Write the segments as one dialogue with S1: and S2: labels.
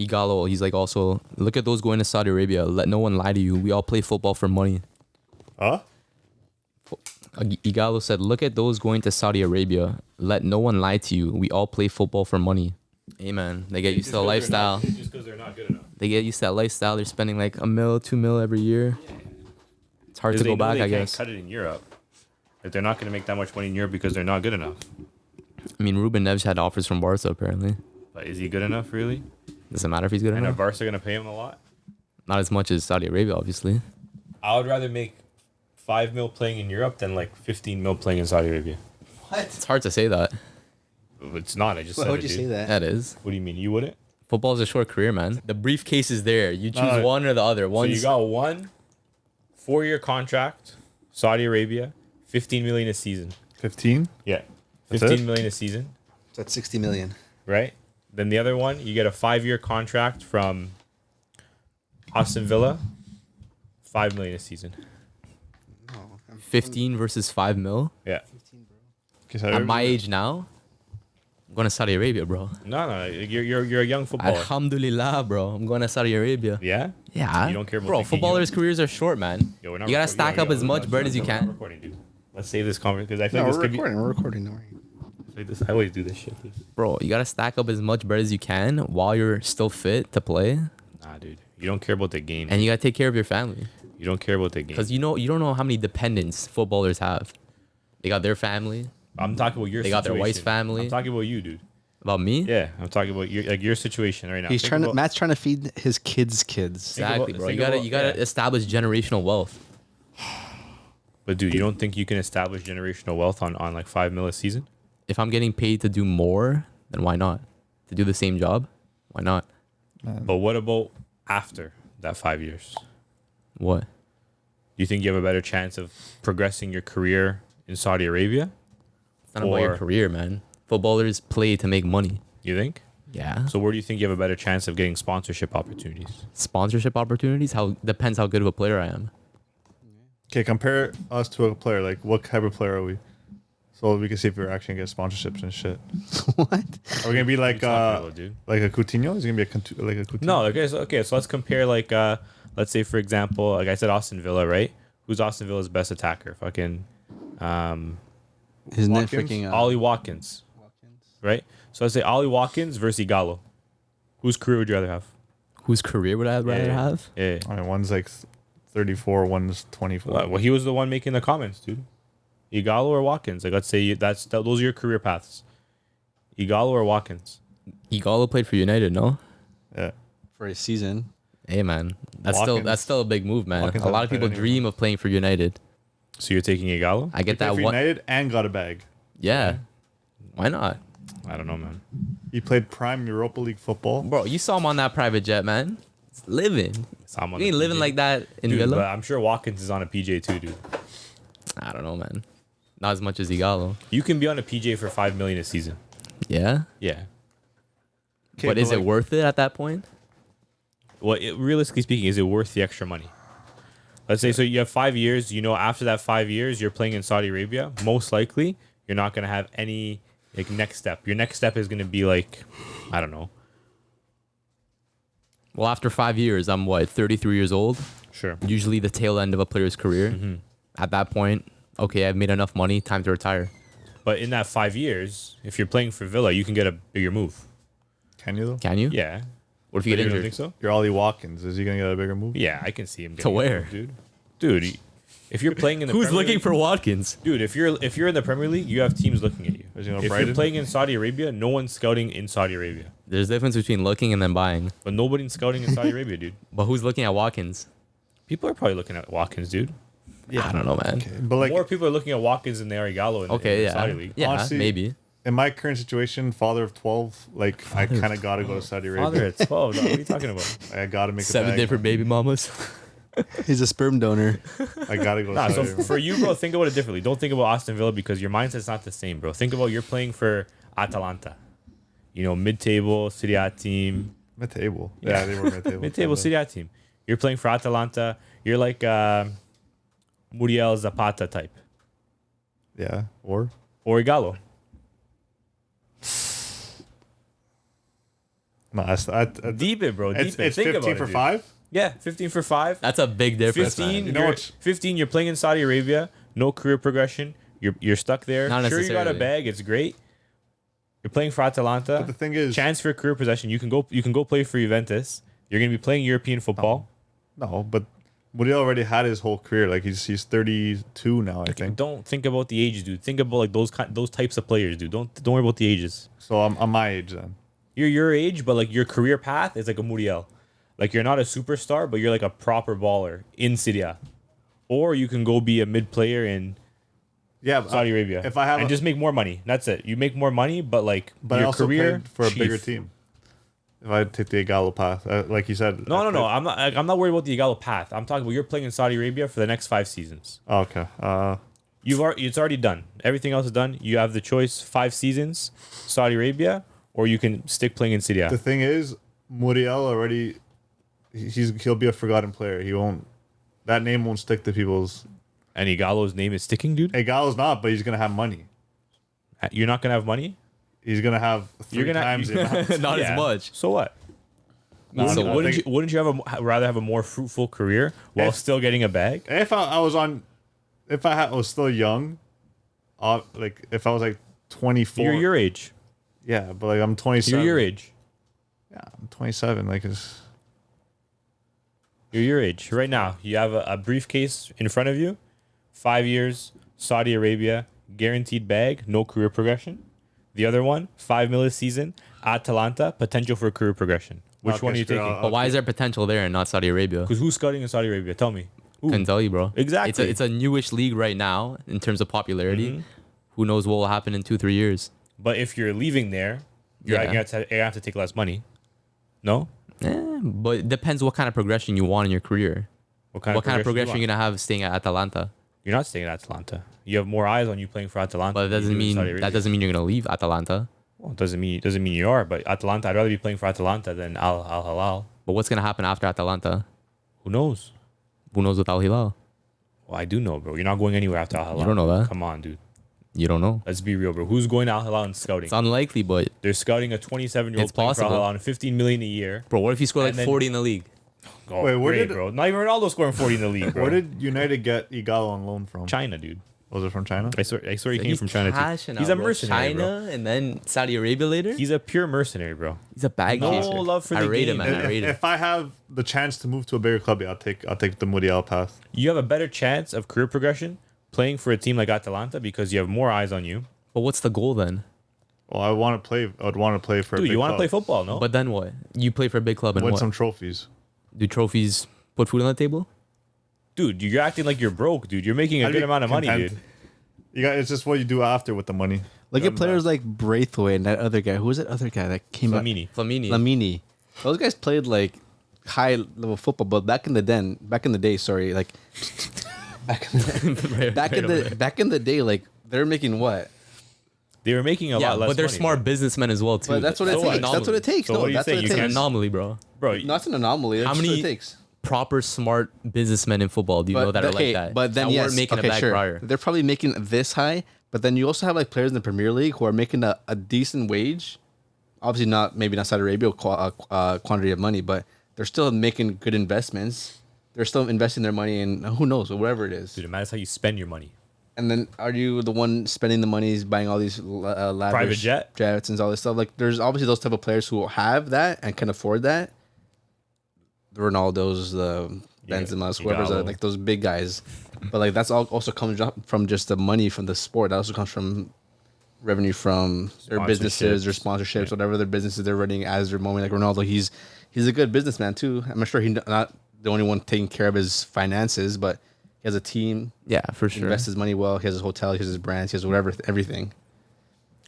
S1: Igalo, he's like also, look at those going to Saudi Arabia. Let no one lie to you. We all play football for money.
S2: Huh?
S1: Igalo said, look at those going to Saudi Arabia. Let no one lie to you. We all play football for money. Amen. They get used to the lifestyle.
S3: Just because they're not good enough.
S1: They get used to that lifestyle. They're spending like $1 mil, $2 mil every year. It's hard to go back, I guess.
S3: Cut it in Europe. Like they're not going to make that much money in Europe because they're not good enough.
S1: I mean, Ruben Neves had offers from Barca apparently.
S3: But is he good enough, really?
S1: Doesn't matter if he's good
S3: And are
S1: enough.
S3: Barca going to pay him a lot?
S1: Not as much as Saudi Arabia, obviously.
S3: I would rather make 5 mil playing in Europe than like 15 mil playing in Saudi Arabia.
S1: It's hard to say that.
S3: It's not. I just
S4: Why
S3: said
S4: would
S3: it,
S4: you
S3: dude.
S4: say that?
S1: That is.
S3: What do you mean? You wouldn't?
S1: Football is a short career, man. The briefcase is there. You choose one or the other.
S3: So
S1: One's
S3: you got one 4-year contract, Saudi Arabia, 15 million a season.
S2: 15?
S3: Yeah.
S2: That's
S3: 15
S2: it?
S3: million a season,
S4: So that's 60 million.
S3: right? Then the other one, you get a 5-year contract from Aston Villa, 5 million a season.
S1: 15 versus 5 mil.
S3: Yeah.
S2: Okay, so
S1: At my age now, I'm going to Saudi Arabia, bro.
S3: No, you're a young footballer.
S1: Alhamdulillah, bro. I'm going to Saudi Arabia.
S3: Yeah?
S1: Yeah.
S3: You don't care about
S1: bro.
S3: thinking
S1: Footballers' careers are short, man.
S3: Yo, we're not
S1: You gotta
S3: recording-
S1: stack
S3: yo,
S1: up
S3: yo,
S1: as much bread as you
S3: we're not
S1: can.
S3: recording, dude. Let's save this conversation because I feel
S4: No,
S3: like this
S4: we're
S3: could be.
S4: recording. We're recording. Don't worry.
S3: Like this, I always do this shit, dude.
S1: Bro, you gotta stack up as much bread as you can while you're still fit to play,
S3: Nah, dude. You don't care about the game.
S1: and you gotta take care of your family.
S3: You don't care about the game.
S1: Because you don't know how many dependents footballers have. They got their family.
S3: I'm talking about your
S1: They
S3: situation.
S1: got their wife's family.
S3: I'm talking about you, dude.
S1: About me?
S3: Yeah, I'm talking about your situation right now.
S4: He's
S3: Think
S4: trying to.
S3: about-
S4: Matt's trying to feed his kids.
S3: Think
S1: Exactly,
S3: about-
S1: bro.
S3: think
S1: You gotta
S3: about- yeah.
S1: establish generational wealth.
S3: But dude, you don't think you can establish generational wealth on like 5 mil a season?
S1: If I'm getting paid to do more, then why not? To do the same job, why not?
S3: But what about after that 5 years?
S1: What?
S3: Do you think you have a better chance of progressing your career in Saudi Arabia?
S1: It's not about your
S3: Or-
S1: career, man. Footballers play to make money.
S3: You think?
S1: Yeah.
S3: So where do you think you have a better chance of getting sponsorship opportunities?
S1: Sponsorship opportunities? How depends how good of a player I am.
S2: Okay, compare us to a player. Like, what type of player are we? So we can see if we're actually gonna get sponsorships and shit.
S4: What?
S2: Are we gonna be like
S3: talking about, dude?
S2: like a Coutinho? Is he gonna be like a Coutinho?
S3: No, okay, so let's compare like let's say for example, like I said Aston Villa, right? Who's Aston Villa's best attacker? Fucking
S4: Isn't it
S2: Watkins?
S4: freaking
S3: Ollie Watkins, right? So let's say Ollie Watkins versus Igalo. Whose career would you rather have?
S1: Whose career would I rather
S3: Yeah.
S1: have?
S3: Yeah.
S2: I mean, one's like 34, one's 24.
S3: Well, he was the one making the comments, dude. Igalo or Watkins? Like let's say those are your career paths. Igalo or Watkins?
S1: Igalo played for United, no?
S2: Yeah.
S4: for a season?
S1: Hey, man. That's
S2: Watkins-
S1: still a big move, man.
S2: Watkins
S1: A lot
S2: hasn't
S1: of people
S2: played
S1: dream of playing for United.
S3: So you're taking Igalo?
S1: I get
S2: Played
S1: that
S2: for
S1: one.
S2: United and got a bag.
S1: Yeah. Why not?
S3: I don't know, man.
S2: He played prime Europa League football.
S1: Bro, you saw him on that private jet, man. It's living.
S3: So I'm on
S1: You ain't
S3: the
S1: living
S3: PJ.
S1: like that in
S3: Dude,
S1: Villa.
S3: but I'm sure Watkins is on a PJ too, dude.
S1: I don't know, man. Not as much as Igalo.
S3: You can be on a PJ for 5 million a season.
S1: Yeah.
S3: Yeah.
S2: Okay,
S1: But is it
S2: like,
S1: worth it at that point?
S3: Well, realistically speaking, is it worth the extra money? Let's say so you have 5 years. You know, after that 5 years, you're playing in Saudi Arabia. Most likely, you're not gonna have any like next step. Your next step is gonna be like, I don't know.
S1: Well, after 5 years, I'm what, 33 years old?
S3: Sure.
S1: Usually the tail end of a player's career.
S3: Mm-hmm.
S1: At that point, okay, I've made enough money. Time to retire.
S3: But in that 5 years, if you're playing for Villa, you can get a bigger move.
S2: Can you though?
S1: Can you?
S3: Yeah.
S1: What if you
S3: You
S1: get
S3: don't
S1: injured?
S3: think so?
S2: You're Ollie Watkins. Is he gonna get a bigger move?
S3: Yeah, I can see him.
S1: To
S3: getting a
S1: where?
S3: move, dude? Dude, if you're playing in the
S1: Who's
S3: Premier
S1: looking
S3: League-
S1: for Watkins?
S3: Dude, if you're in the Premier League, you have teams looking at you.
S2: Is he going
S3: If
S2: Brighton?
S3: you're playing in Saudi Arabia, no one's scouting in Saudi Arabia.
S1: There's a difference between looking and then buying.
S3: But nobody's scouting in Saudi Arabia, dude.
S1: But who's looking at Watkins?
S3: People are probably looking at Watkins, dude.
S2: Yeah.
S1: I don't know, man.
S2: Okay. But like
S3: More people are looking at Watkins than they are Igalo in,
S1: Okay,
S3: in the
S1: yeah.
S3: Saudi League.
S1: Yeah,
S2: Honestly,
S1: maybe.
S2: in my current situation, father of 12, like I kind of gotta go to Saudi Arabia.
S3: Father at 12, dog. What are you talking about?
S2: I gotta make a
S1: 7
S2: bag.
S1: different baby mamas.
S4: He's a sperm donor.
S2: I gotta go to
S3: Nah,
S2: Saudi
S3: so
S2: Arabia.
S3: for you, bro, think about it differently. Don't think about Aston Villa because your mindset's not the same, bro. Think about you're playing for Atalanta. You know, mid-table Serie A team.
S2: Mid-table. Yeah, they were mid-table.
S3: Mid-table Serie A team. You're playing for Atalanta. You're like Muriel Zapata type.
S2: Yeah. Or
S3: Or Igalo.
S2: No,
S3: Deep it, bro. Deep
S2: it's,
S3: it.
S2: it's
S3: Think
S2: 15
S3: about
S2: for
S3: it, dude.
S2: 5.
S3: Yeah, 15 for 5.
S1: That's a big difference.
S3: 15.
S1: Man.
S2: You know
S3: You're,
S2: what's-
S3: 15. You're playing in Saudi Arabia. No career progression. You're stuck there.
S1: Not
S3: Sure, you got a
S1: necessarily.
S3: bag. It's great. You're playing for Atalanta.
S2: But the thing is,
S3: chance for career possession. You can go play for Juventus. You're gonna be playing European football.
S2: no, but Muriel already had his whole career. Like he's 32 now, I think.
S3: Don't think about the ages, dude. Think about like those types of players, dude. Don't worry about the ages.
S2: So I'm my age then.
S3: You're your age, but like your career path is like a Muriel. Like you're not a superstar, but you're like a proper baller in Serie A. Or you can go be a mid player in
S2: Yeah, but
S3: Saudi Arabia.
S2: If I have,
S3: and just make more money. That's it. You make more money, but like
S2: but I
S3: your
S2: also
S3: career
S2: played for a bigger
S3: chief.
S2: team. If I take the Igalo path, like you said.
S3: No. I'm not worried about the Igalo path. I'm talking about you're playing in Saudi Arabia for the next 5 seasons.
S2: Oh, okay.
S3: It's already done. Everything else is done. You have the choice: 5 seasons, Saudi Arabia, or you can stick playing in Syria.
S2: The thing is, Muriel already, he'll be a forgotten player. He won't. That name won't stick to people's.
S3: And Igalo's name is sticking, dude.
S2: Igalo's not, but he's gonna have money.
S3: You're not gonna have money.
S2: He's gonna have 3
S3: You're gonna-
S2: times the amount.
S1: Not
S3: Yeah.
S1: as much.
S3: So what?
S2: No,
S3: Wouldn't,
S2: I
S3: wouldn't
S2: think-
S3: you rather have a more fruitful career while
S2: If-
S3: still getting a bag?
S2: If I was on, if I was still young, like if I was like 24.
S3: You're your age.
S2: Yeah, but like I'm 27.
S3: You're your age.
S2: Yeah, I'm 27. Like it's.
S3: You're your age. Right now, you have a briefcase in front of you, 5 years, Saudi Arabia, guaranteed bag, no career progression. The other one, 5 mil a season, Atalanta, potential for career progression. Which
S2: Okay,
S3: one are you
S2: sure,
S3: taking?
S1: But why is there potential there and not Saudi Arabia?
S3: Because who's scouting in Saudi Arabia? Tell me. Who?
S1: Couldn't tell you, bro.
S3: Exactly.
S1: It's a newish league right now in terms of popularity.
S3: Mm-hmm.
S1: Who knows what will happen in 2-3 years?
S3: But if you're leaving there, you're
S1: Yeah.
S3: gonna have to take less money. No?
S1: But it depends what kind of progression you want in your career.
S3: What kind
S1: What kind of progression
S3: you
S1: you're
S3: want?
S1: gonna have staying at Atalanta?
S3: You're not staying at Atalanta. You have more eyes on you playing for Atalanta.
S1: But it
S3: than you
S1: doesn't
S3: do in
S1: mean
S3: Saudi Arabia.
S1: that doesn't mean you're gonna leave Atalanta.
S3: Well, it doesn't mean you are. But Atalanta, I'd rather be playing for Atalanta than Al Hilal.
S1: But what's gonna happen after Atalanta?
S3: Who knows?
S1: Who knows with Al Hilal?
S3: Well, I do know, bro. You're not going anywhere after Al Hilal.
S1: don't know that.
S3: Come on, dude.
S1: You don't know.
S3: Let's be real, bro. Who's going to Al Hilal and scouting?
S1: It's unlikely, but
S3: They're scouting a 27-year-old
S1: It's
S3: playing for Al
S1: possible.
S3: Hilal on 15 million a year.
S1: bro, what if you score like
S3: And then-
S1: 40 in the league?
S3: Oh,
S2: Wait, where
S3: great,
S2: did-
S3: bro? Not even Ronaldo scoring 40 in the league, bro.
S2: Where did United get Igalo on loan from?
S3: China, dude?
S2: Was it from China?
S3: I swear he came
S1: He's
S3: from China
S1: cashing
S3: too. He's
S1: out,
S3: a
S1: bro.
S3: mercenary, bro.
S1: China and then Saudi Arabia later.
S3: He's a pure mercenary, bro.
S1: He's a bag
S3: No
S1: chaser.
S3: love for
S1: I
S3: the
S1: rate him,
S3: game.
S1: man. I rate him.
S2: If I have the chance to move to a bigger club, yeah, I'll take the Muriel path.
S3: You have a better chance of career progression playing for a team like Atalanta because you have more eyes on you.
S1: But what's the goal then?
S2: Well, I want to play. I'd want to play for.
S3: Dude,
S2: a big
S3: you want to
S2: club.
S3: play football, no?
S1: But then what? You play for a big club and
S2: Win
S1: what?
S2: some trophies.
S1: Do trophies put food on the table?
S3: Dude, you're acting like you're broke, dude. You're making a
S2: I'd
S3: good
S2: be
S3: amount of money,
S2: content.
S3: dude.
S2: You got. It's just what you do after with the money.
S4: Look
S2: I'm
S4: at players like Braithwaite and that other guy. Who was that other guy that came out?
S3: Flamini.
S1: Flamini.
S4: Lamini. Those guys played like high level football, but back in the day, sorry, like back in the day, like they're making what?
S3: They were making a
S1: Yeah,
S3: lot less
S1: but they're
S3: money,
S1: smart
S3: bro.
S1: businessmen as well too.
S4: But that's what it
S3: So what?
S4: takes. That's what it takes.
S3: So
S4: No,
S3: what are you
S4: that's
S3: saying?
S4: what it
S3: You
S1: It's an
S3: can't-
S4: takes.
S1: anomaly, bro.
S3: Bro,
S4: No, it's an anomaly. That's
S1: How
S4: just what
S1: many-
S4: it takes.
S1: Proper smart businessmen in football. Do you know that are like that?
S4: But then
S1: that
S4: yes,
S1: weren't making
S4: okay,
S1: a bag
S4: sure.
S1: prior.
S4: They're probably making this high, but then you also have like players in the Premier League who are making a decent wage. Obviously, maybe not Saudi Arabia quantity of money, but they're still making good investments. They're still investing their money in who knows, whatever it is.
S3: dude, it matters how you spend your money.
S4: And then are you the one spending the money, buying all these lavish
S3: Private jet?
S4: jets and all this stuff? Like, there's obviously those type of players who have that and can afford that. The Ronaldos, the
S3: Yeah,
S4: Benzema's,
S3: Igalo.
S4: whoever's like those big guys. But like that's all also comes from just the money from the sport. That also comes from revenue from their businesses, their sponsorships, whatever their businesses they're running as their moment. Like Ronaldo, he's a good businessman too. I'm sure he's not the only one taking care of his finances, but he has a team.
S1: Yeah, for
S4: He
S1: sure.
S4: invests his money well. He has his hotel. He has his brands. He has whatever, everything.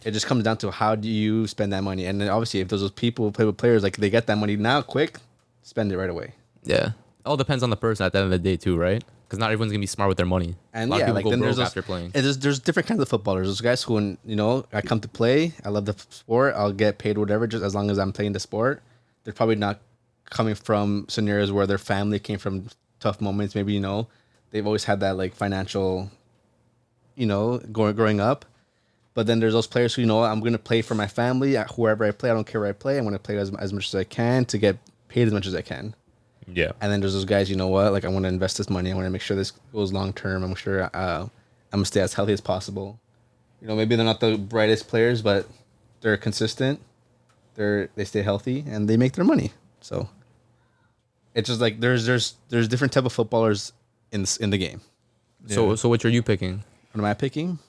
S4: It just comes down to how do you spend that money. And then obviously, if those people play with players, like they get that money now, quick, spend it right away.
S1: Yeah. All depends on the person at the end of the day too, right? Because not everyone's gonna be smart with their money.
S4: And
S1: a lot
S4: yeah,
S1: of
S4: like
S1: people
S4: then
S1: go
S4: there's
S1: broke
S4: those,
S1: after playing.
S4: and there's different kinds of footballers. Those guys who, I come to play. I love the sport. I'll get paid whatever, just as long as I'm playing the sport. They're probably not coming from scenarios where their family came from tough moments. Maybe they've always had that like financial, growing up. But then there's those players who, you know what, I'm going to play for my family, whoever I play. I don't care where I play. I'm going to play as much as I can to get paid as much as I can.
S3: Yeah.
S4: And then there's those guys, you know what, like I want to invest this money. I want to make sure this goes long term. I'm sure I'm going to stay as healthy as possible. You know, maybe they're not the brightest players, but they're consistent. They stay healthy and they make their money. So it's just like there's different type of footballers in the game.
S1: So what are you picking?
S4: What am I picking?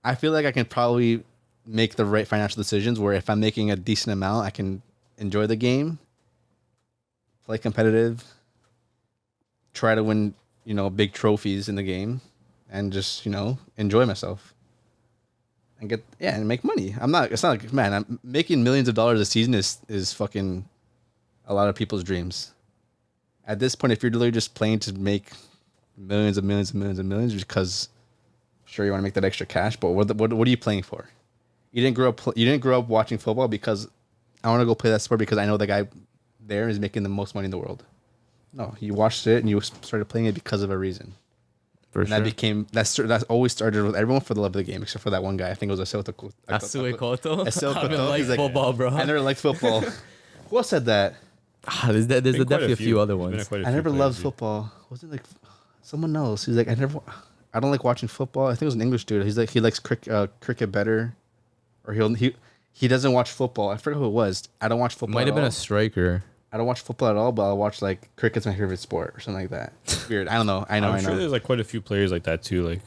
S4: I feel like I can probably make the right financial decisions where if I'm making a decent amount, I can enjoy the game, play competitive, try to win, you know, big trophies in the game, and just, you know, enjoy myself. And and make money. It's not like, man, I'm making millions of dollars a season is fucking a lot of people's dreams. At this point, if you're literally just playing to make millions and millions and millions and millions because sure you want to make that extra cash, but what are you playing for? You didn't grow up watching football because I want to go play that sport because I know the guy there is making the most money in the world. No, you watched it and you started playing it because of a reason.
S1: For
S4: And that always started with everyone for the love of the game, except for that one guy. I think it was Asue Koto.
S1: Asue Koto?
S4: Asue
S1: I
S4: Koto.
S1: don't like
S4: He's like,
S1: football, bro.
S4: I never liked football. Who else said that?
S1: There's
S3: Been quite
S1: definitely a few other
S3: There's been
S1: ones.
S3: quite a
S4: I
S3: few
S4: never
S3: players,
S4: loved
S3: dude.
S4: football. Wasn't like someone else? He's like, I don't like watching football. I think it was an English dude. He's like, he likes cricket better, or he doesn't watch football. I forget who it was. I don't watch football.
S1: Might have
S4: at
S1: been
S4: all.
S1: a striker.
S4: I don't watch football at all, but I'll watch like cricket's my favorite sport or something like that. It's weird. I don't know. I know.
S3: I'm sure there's like quite a few players like that too. Like,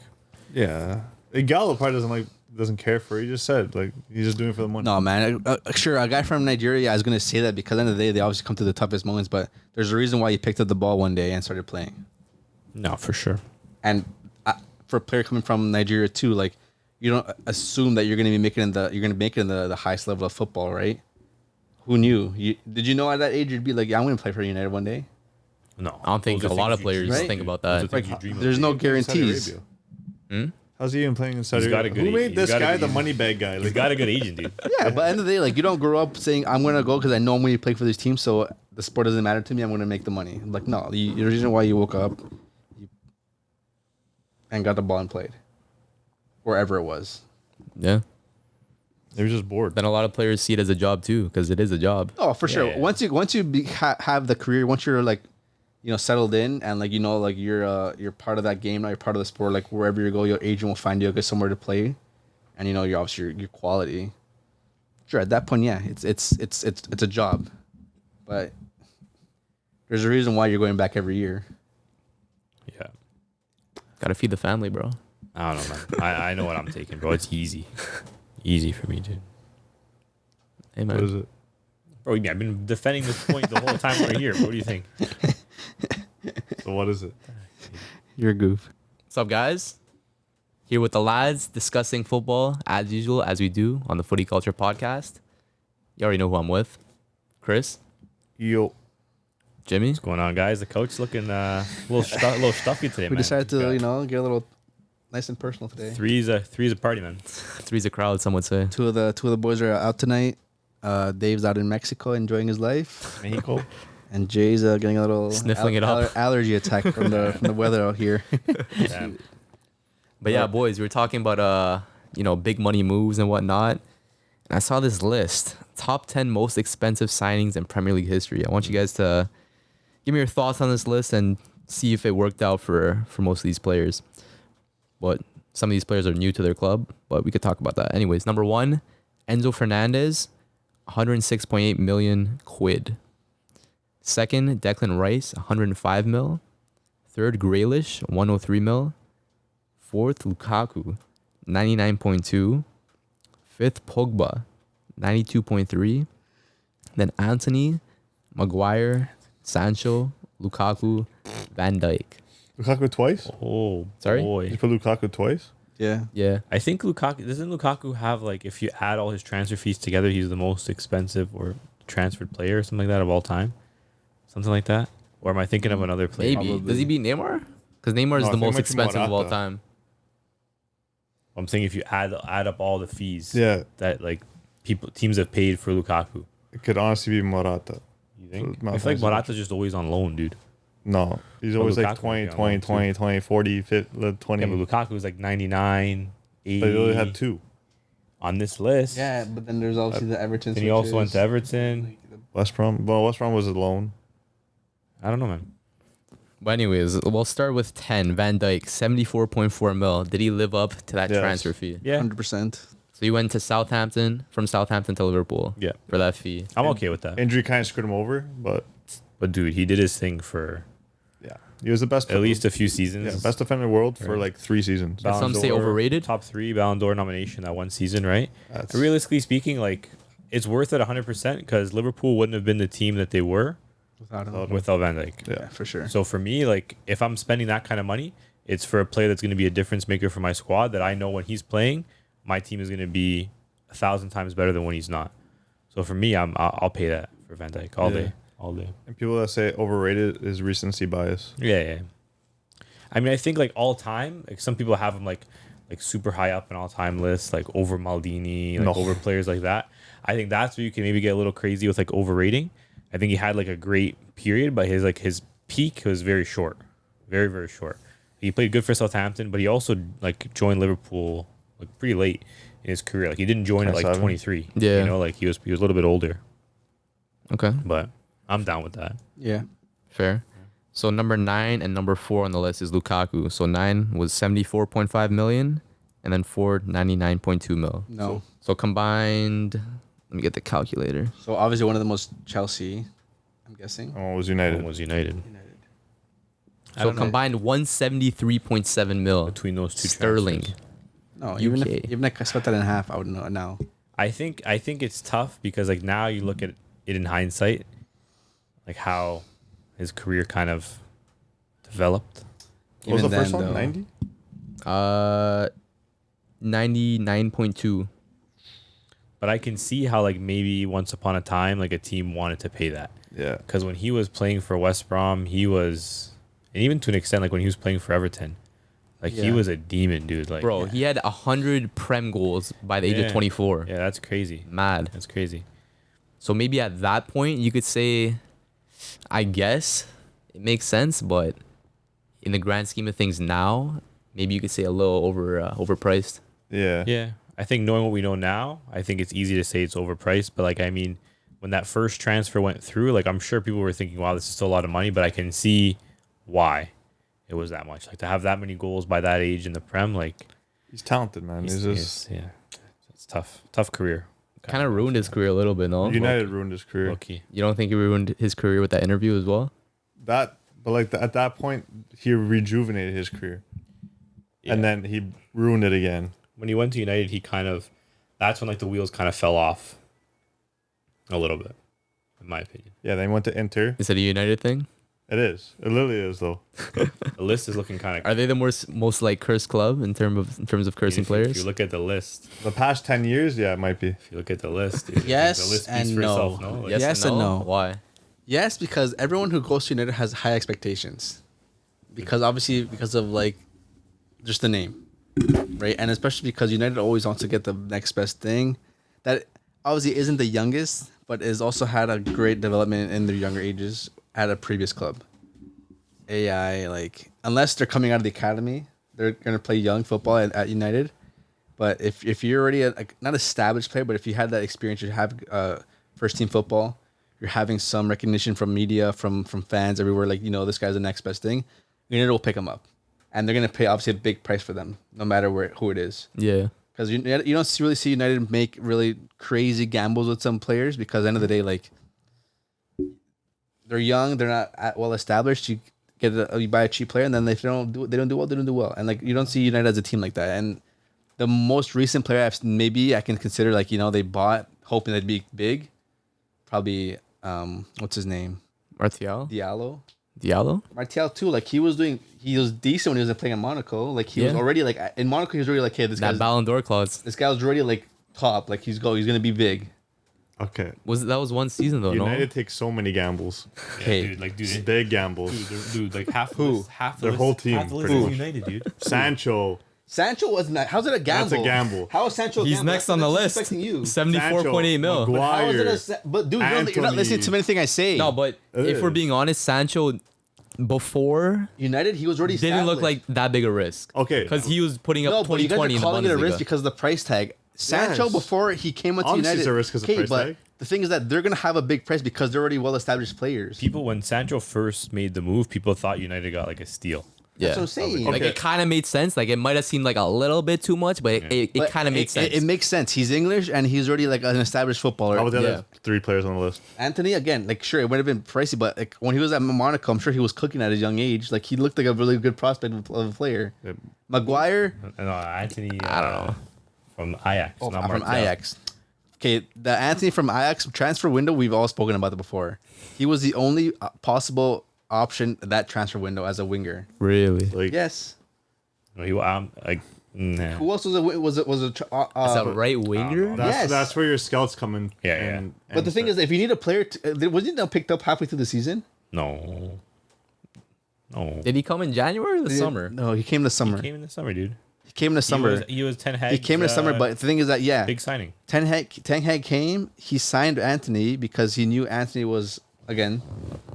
S2: Yeah. Gallo probably doesn't care for it. He just said, like, he's just doing it for the money.
S4: No, man. Sure, a guy from Nigeria, I was going to say that because at the end of the day, they obviously come to the toughest moments, but there's a reason why he picked up the ball one day and started playing.
S3: no, for sure.
S4: And for a player coming from Nigeria too, like, you don't assume that you're going to make it in the highest level of football, right? Who knew? Did you know at that age you'd be like, yeah, I'm going to play for United one day?
S3: No,
S1: I don't think
S3: Those
S1: a
S3: are
S1: lot
S3: things
S1: of
S3: you
S1: players
S3: dream of,
S1: think
S3: dude.
S1: about
S3: Those
S1: that.
S3: are things you dream of.
S4: There's no
S2: He playing in Saudi
S4: guarantees.
S2: Arabia. How's he even playing in Saudi
S3: He's got a
S2: Arabia?
S3: good
S2: Who made
S3: he's
S2: this
S3: got a
S2: guy
S3: good-
S2: the money bag guy?
S3: He's
S2: Like,
S3: got a good agent, dude.
S4: Yeah, but at the end of the day, like, you don't grow up saying, I'm going to go because I know I'm going to play for this team, so the sport doesn't matter to me. I'm going to make the money. Like, no, the reason why you woke up and got the ball and played. Wherever it was.
S1: Yeah.
S2: they were just bored.
S1: Then a lot of players see it as a job too, because it is a job.
S4: Oh, for sure.
S3: yeah.
S4: Once you have the career, once you're like, you know, settled in and like, you know, like you're part of that game now, you're part of the sport. Like wherever you go, your agent will find you a good somewhere to play, and you know, you're obviously your quality. Sure, at that point, yeah, it's a job, but there's a reason why you're going back every year.
S3: Yeah,
S1: Gotta feed the family, bro.
S3: I don't know, man. I know what I'm taking, bro. It's easy, easy for me, dude.
S1: Hey,
S2: What is
S1: man.
S2: it?
S3: Bro, I've been defending this point the whole time we're here. What do you think?
S2: So what is it?
S4: You're a goof.
S1: What's up, guys? Here with the lads discussing football as usual, as we do on the Footy Culture Podcast. You already know who I'm with. Chris,
S2: Yo.
S1: Jimmy.
S3: What's going on, guys? The coach's looking a little stuffy today,
S4: We
S3: man.
S4: decided to,
S3: Yeah.
S4: you know, get a little nice and personal today.
S3: Three's a party, man.
S1: Three's a crowd, some would say.
S4: Two of the boys are out tonight. Dave's out in Mexico enjoying his life,
S2: Mexico.
S4: and Jay's getting a little
S1: Sniffling it up.
S4: allergy attack from the weather out here.
S3: Damn.
S1: But yeah, boys, we were talking about big money moves and whatnot. And I saw this list. Top 10 most expensive signings in Premier League history. I want you guys to give me your thoughts on this list and see if it worked out for most of these players. But some of these players are new to their club, but we could talk about that. Anyways, number 1, Enzo Fernandez, 106.8 million quid. Second, Declan Rice, 105 mil. Third, Grealish, 103 mil. Fourth, Lukaku, 99.2. Fifth, Pogba, 92.3. Then Anthony, Maguire, Sancho, Lukaku, Van Dijk.
S2: Lukaku twice?
S3: Oh,
S1: Sorry?
S2: You
S3: boy.
S2: put Lukaku twice?
S4: Yeah.
S1: Yeah.
S3: I think doesn't Lukaku have, like, if you add all his transfer fees together, he's the most expensive or transferred player or something like that of all time? Something like that? Or am I thinking of another player?
S1: Maybe.
S4: Probably.
S1: Does he beat Neymar? Because Neymar is
S2: No, I
S1: the
S2: think
S1: most
S2: Michael
S1: expensive of all
S2: Morata.
S1: time.
S3: I'm saying if you add up all the fees
S2: Yeah.
S3: that, like, teams have paid for Lukaku.
S2: It could honestly be Morata.
S3: You think?
S2: So,
S3: I feel like Morata's just always on loan, dude.
S2: No. He's always
S3: Lukaku
S2: like 20,
S3: might be
S2: 20,
S3: on loan
S2: 20, 20, 40, 50, 20.
S3: Yeah, but Lukaku's like 99, 80.
S2: But he only had two.
S3: on this list.
S4: Yeah, but then there's obviously the Everton.
S3: Then he also went to
S4: switches.
S3: Everton.
S2: West Brom. Well, West Brom was a loan.
S3: I don't know, man.
S1: But anyways, we'll start with 10. Van Dijk, 74.4 mil. Did he live up to that
S2: Yes.
S1: transfer fee?
S3: Yeah,
S4: 100%.
S1: So you went to Southampton, from Southampton to Liverpool.
S3: Yeah.
S1: For that fee.
S3: I'm okay with that.
S2: Injury kind of screwed him over, but
S3: But dude, he did his thing for
S2: yeah, he was the best.
S3: at least a few seasons.
S2: yeah, best defender in the world for
S3: Right.
S2: like 3 seasons.
S1: But some say overrated.
S3: Top 3 Ballon d'Or nomination that one season, right?
S2: That's-
S3: Realistically speaking, like it's worth it 100% because Liverpool wouldn't have been the team that they were
S4: Without him.
S3: without Van Dijk.
S2: Yeah,
S4: For sure.
S3: So for me, like if I'm spending that kind of money, it's for a player that's going to be a difference maker for my squad that I know when he's playing, my team is going to be 1,000 times better than when he's not. So for me, I'll pay that for Van Dijk all
S2: Yeah.
S3: day, all day.
S2: and people that say overrated is recency bias.
S3: Yeah. I mean, I think like all time, like some people have him like super high up in all time lists, like over Maldini, like
S2: No.
S3: over players like that. I think that's where you can maybe get a little crazy with like overrating. I think he had like a great period, but his peak was very short, very very short. He played good for Southampton, but he also like joined Liverpool like pretty late in his career. Like he didn't join at like
S2: 27.
S3: 23.
S1: Yeah.
S3: You know, like he was a little bit older.
S1: Okay.
S3: But I'm down with that.
S4: Yeah.
S1: Fair. So number 9 and number 4 on the list is Lukaku. So 9 was 74.5 million, and then 4 99.2 mil.
S4: No.
S1: So combined, let me get the calculator.
S4: So obviously one of the most Chelsea, I'm guessing.
S2: Oh, it was
S3: One
S2: United.
S3: was United. I
S1: So
S3: don't know.
S1: combined 173.7 mil
S3: Between those two
S1: sterling.
S3: transfers.
S4: No,
S1: UK.
S4: even if I split that in half, I would know now.
S3: I think it's tough because like now you look at it in hindsight, like how his career kind of developed.
S2: What was the
S4: Even
S2: first
S4: then,
S2: one?
S4: though.
S2: 90?
S1: 99.2.
S3: But I can see how like maybe once upon a time like a team wanted to pay that
S2: Yeah.
S3: because when he was playing for West Brom, he was, and even to an extent like when he was playing for Everton, like he
S4: Yeah.
S3: was a demon, dude. Like
S1: Bro, he had 100 Prem goals by the age
S3: Yeah.
S1: of 24.
S3: yeah, that's crazy.
S1: Mad.
S3: That's crazy.
S1: So maybe at that point you could say, I guess it makes sense, but in the grand scheme of things now, maybe you could say a little overpriced.
S2: Yeah.
S3: Yeah, I think knowing what we know now, I think it's easy to say it's overpriced. But like, I mean, when that first transfer went through, like I'm sure people were thinking, "Wow, this is still a lot of money," but I can see why it was that much. Like to have that many goals by that age in the Prem, like
S2: He's talented, man. He's just
S3: yeah, it's tough career.
S1: Kind of ruined his career a little bit, no?
S2: United ruined his career.
S3: Low-key.
S1: You don't think he ruined his career with that interview as well?
S2: But like at that point, he rejuvenated his career,
S3: Yeah.
S2: and then he ruined it again.
S3: When he went to United, he kind of, that's when like the wheels kind of fell off a little bit, in my opinion.
S2: Yeah. Then he went to Inter.
S1: Is it a United thing?
S2: It is. It literally is though.
S3: The list is looking kind of.
S1: Are they the most like cursed club in terms of cursing
S3: If
S1: players?
S3: you look at the list,
S2: The past 10 years, yeah, it might be.
S3: if you look at the list, dude,
S4: Yes
S3: the list
S4: and
S3: speaks for
S4: no.
S3: itself. No, like,
S4: Yes and no.
S1: Why?
S4: Yes, because everyone who goes to United has high expectations. Because obviously, because of like just the name, right? And especially because United always wants to get the next best thing. That obviously isn't the youngest, but has also had a great development in their younger ages at a previous club. AI, like, unless they're coming out of the academy, they're going to play young football at United. But if you're already not established player, but if you had that experience, you have first team football, you're having some recognition from media, from fans everywhere, like, you know, this guy's the next best thing, United will pick him up. And they're going to pay, obviously, a big price for them, no matter who it is.
S1: Yeah.
S4: Because you don't really see United make really crazy gambles with some players because at the end of the day, like, they're young, they're not well established. You buy a cheap player, and then if they don't do well. And like, you don't see United as a team like that. And the most recent player I can consider, like, you know, they bought hoping they'd be big, probably what's his name,
S1: Martial?
S4: Diallo. Martial too. Like, he was decent when he was playing in Monaco. Like, he was
S1: Yeah.
S4: already like in Monaco. He was already like, hey, this
S1: That Ballon d'Or clause.
S4: guy was already like top. Like, he's gonna be big.
S2: Okay.
S1: That was one season though,
S2: United
S1: no?
S2: takes so many gambles.
S4: Okay.
S3: dude,
S2: Big gambles.
S3: dude, like half
S4: Who?
S3: half
S2: Their
S3: the
S2: whole
S3: list,
S2: team,
S3: half the list
S2: pretty
S3: is
S2: much.
S3: United, dude.
S2: Sancho.
S4: Sancho wasn't that. How's it a gamble?
S2: That's a gamble.
S4: How is Sancho? A
S1: He's
S4: gamble?
S1: next on the
S4: That's
S1: list.
S4: disrespecting you.
S1: 74.8 mil.
S2: Sancho,
S4: How is it
S2: Maguire.
S4: but dude, you're not
S2: Anthony.
S4: listening to anything I say.
S1: No, but
S2: It
S1: if we're
S2: is.
S1: being honest, Sancho before
S4: United, he was already
S1: didn't look
S4: established.
S1: like that big a risk.
S2: Okay.
S1: Because he was putting up
S4: No, but you guys
S1: 2020
S4: are
S1: in the
S4: calling it a risk
S1: Bundesliga.
S4: because of the price tag. Sancho
S2: Yes.
S4: before he came into
S2: Obviously,
S4: United.
S2: it's a risk as a
S4: Okay,
S2: price
S4: but
S2: tag.
S4: the thing is that they're gonna have a big price because they're already well-established players.
S3: People, when Sancho first made the move, people thought United got like a steal.
S4: That's
S1: Yeah.
S4: what I'm saying.
S1: Like
S2: Okay.
S1: it kind of made sense. Like it might have seemed like a little bit too much, but it
S4: But
S1: kind of makes sense.
S4: It makes sense. He's English and he's already like an established footballer.
S2: How about the
S1: Yeah.
S2: other 3 players on the list?
S4: Anthony, again, like sure, it would have been pricey, but like when he was at Monaco, I'm sure he was cooking at his young age. Like he looked like a really good prospect of a player.
S2: Yeah.
S4: Maguire,
S3: No, Anthony.
S1: I don't know.
S3: From Ajax, not
S4: from
S3: Martial.
S4: Ajax. Okay, the Anthony from Ajax transfer window, we've all spoken about it before. He was the only possible option that transfer window as a winger.
S1: Really.
S2: Like,
S4: Yes.
S3: No, he like. Nah.
S4: Who else was
S1: As a right winger?
S2: that's
S4: Yes.
S2: where your scouts come in.
S3: Yeah,
S2: and,
S4: But the thing is, if you need a player, wasn't he picked up halfway through the season?
S3: No. No.
S1: Did he come in January or the summer?
S4: No, he came in the summer.
S3: He came in the summer, dude.
S4: He came in the summer.
S3: He was Ten Hag.
S4: He came in the summer, but the thing is that
S3: big signing.
S4: Ten Hag came. He signed Anthony because he knew Anthony was again.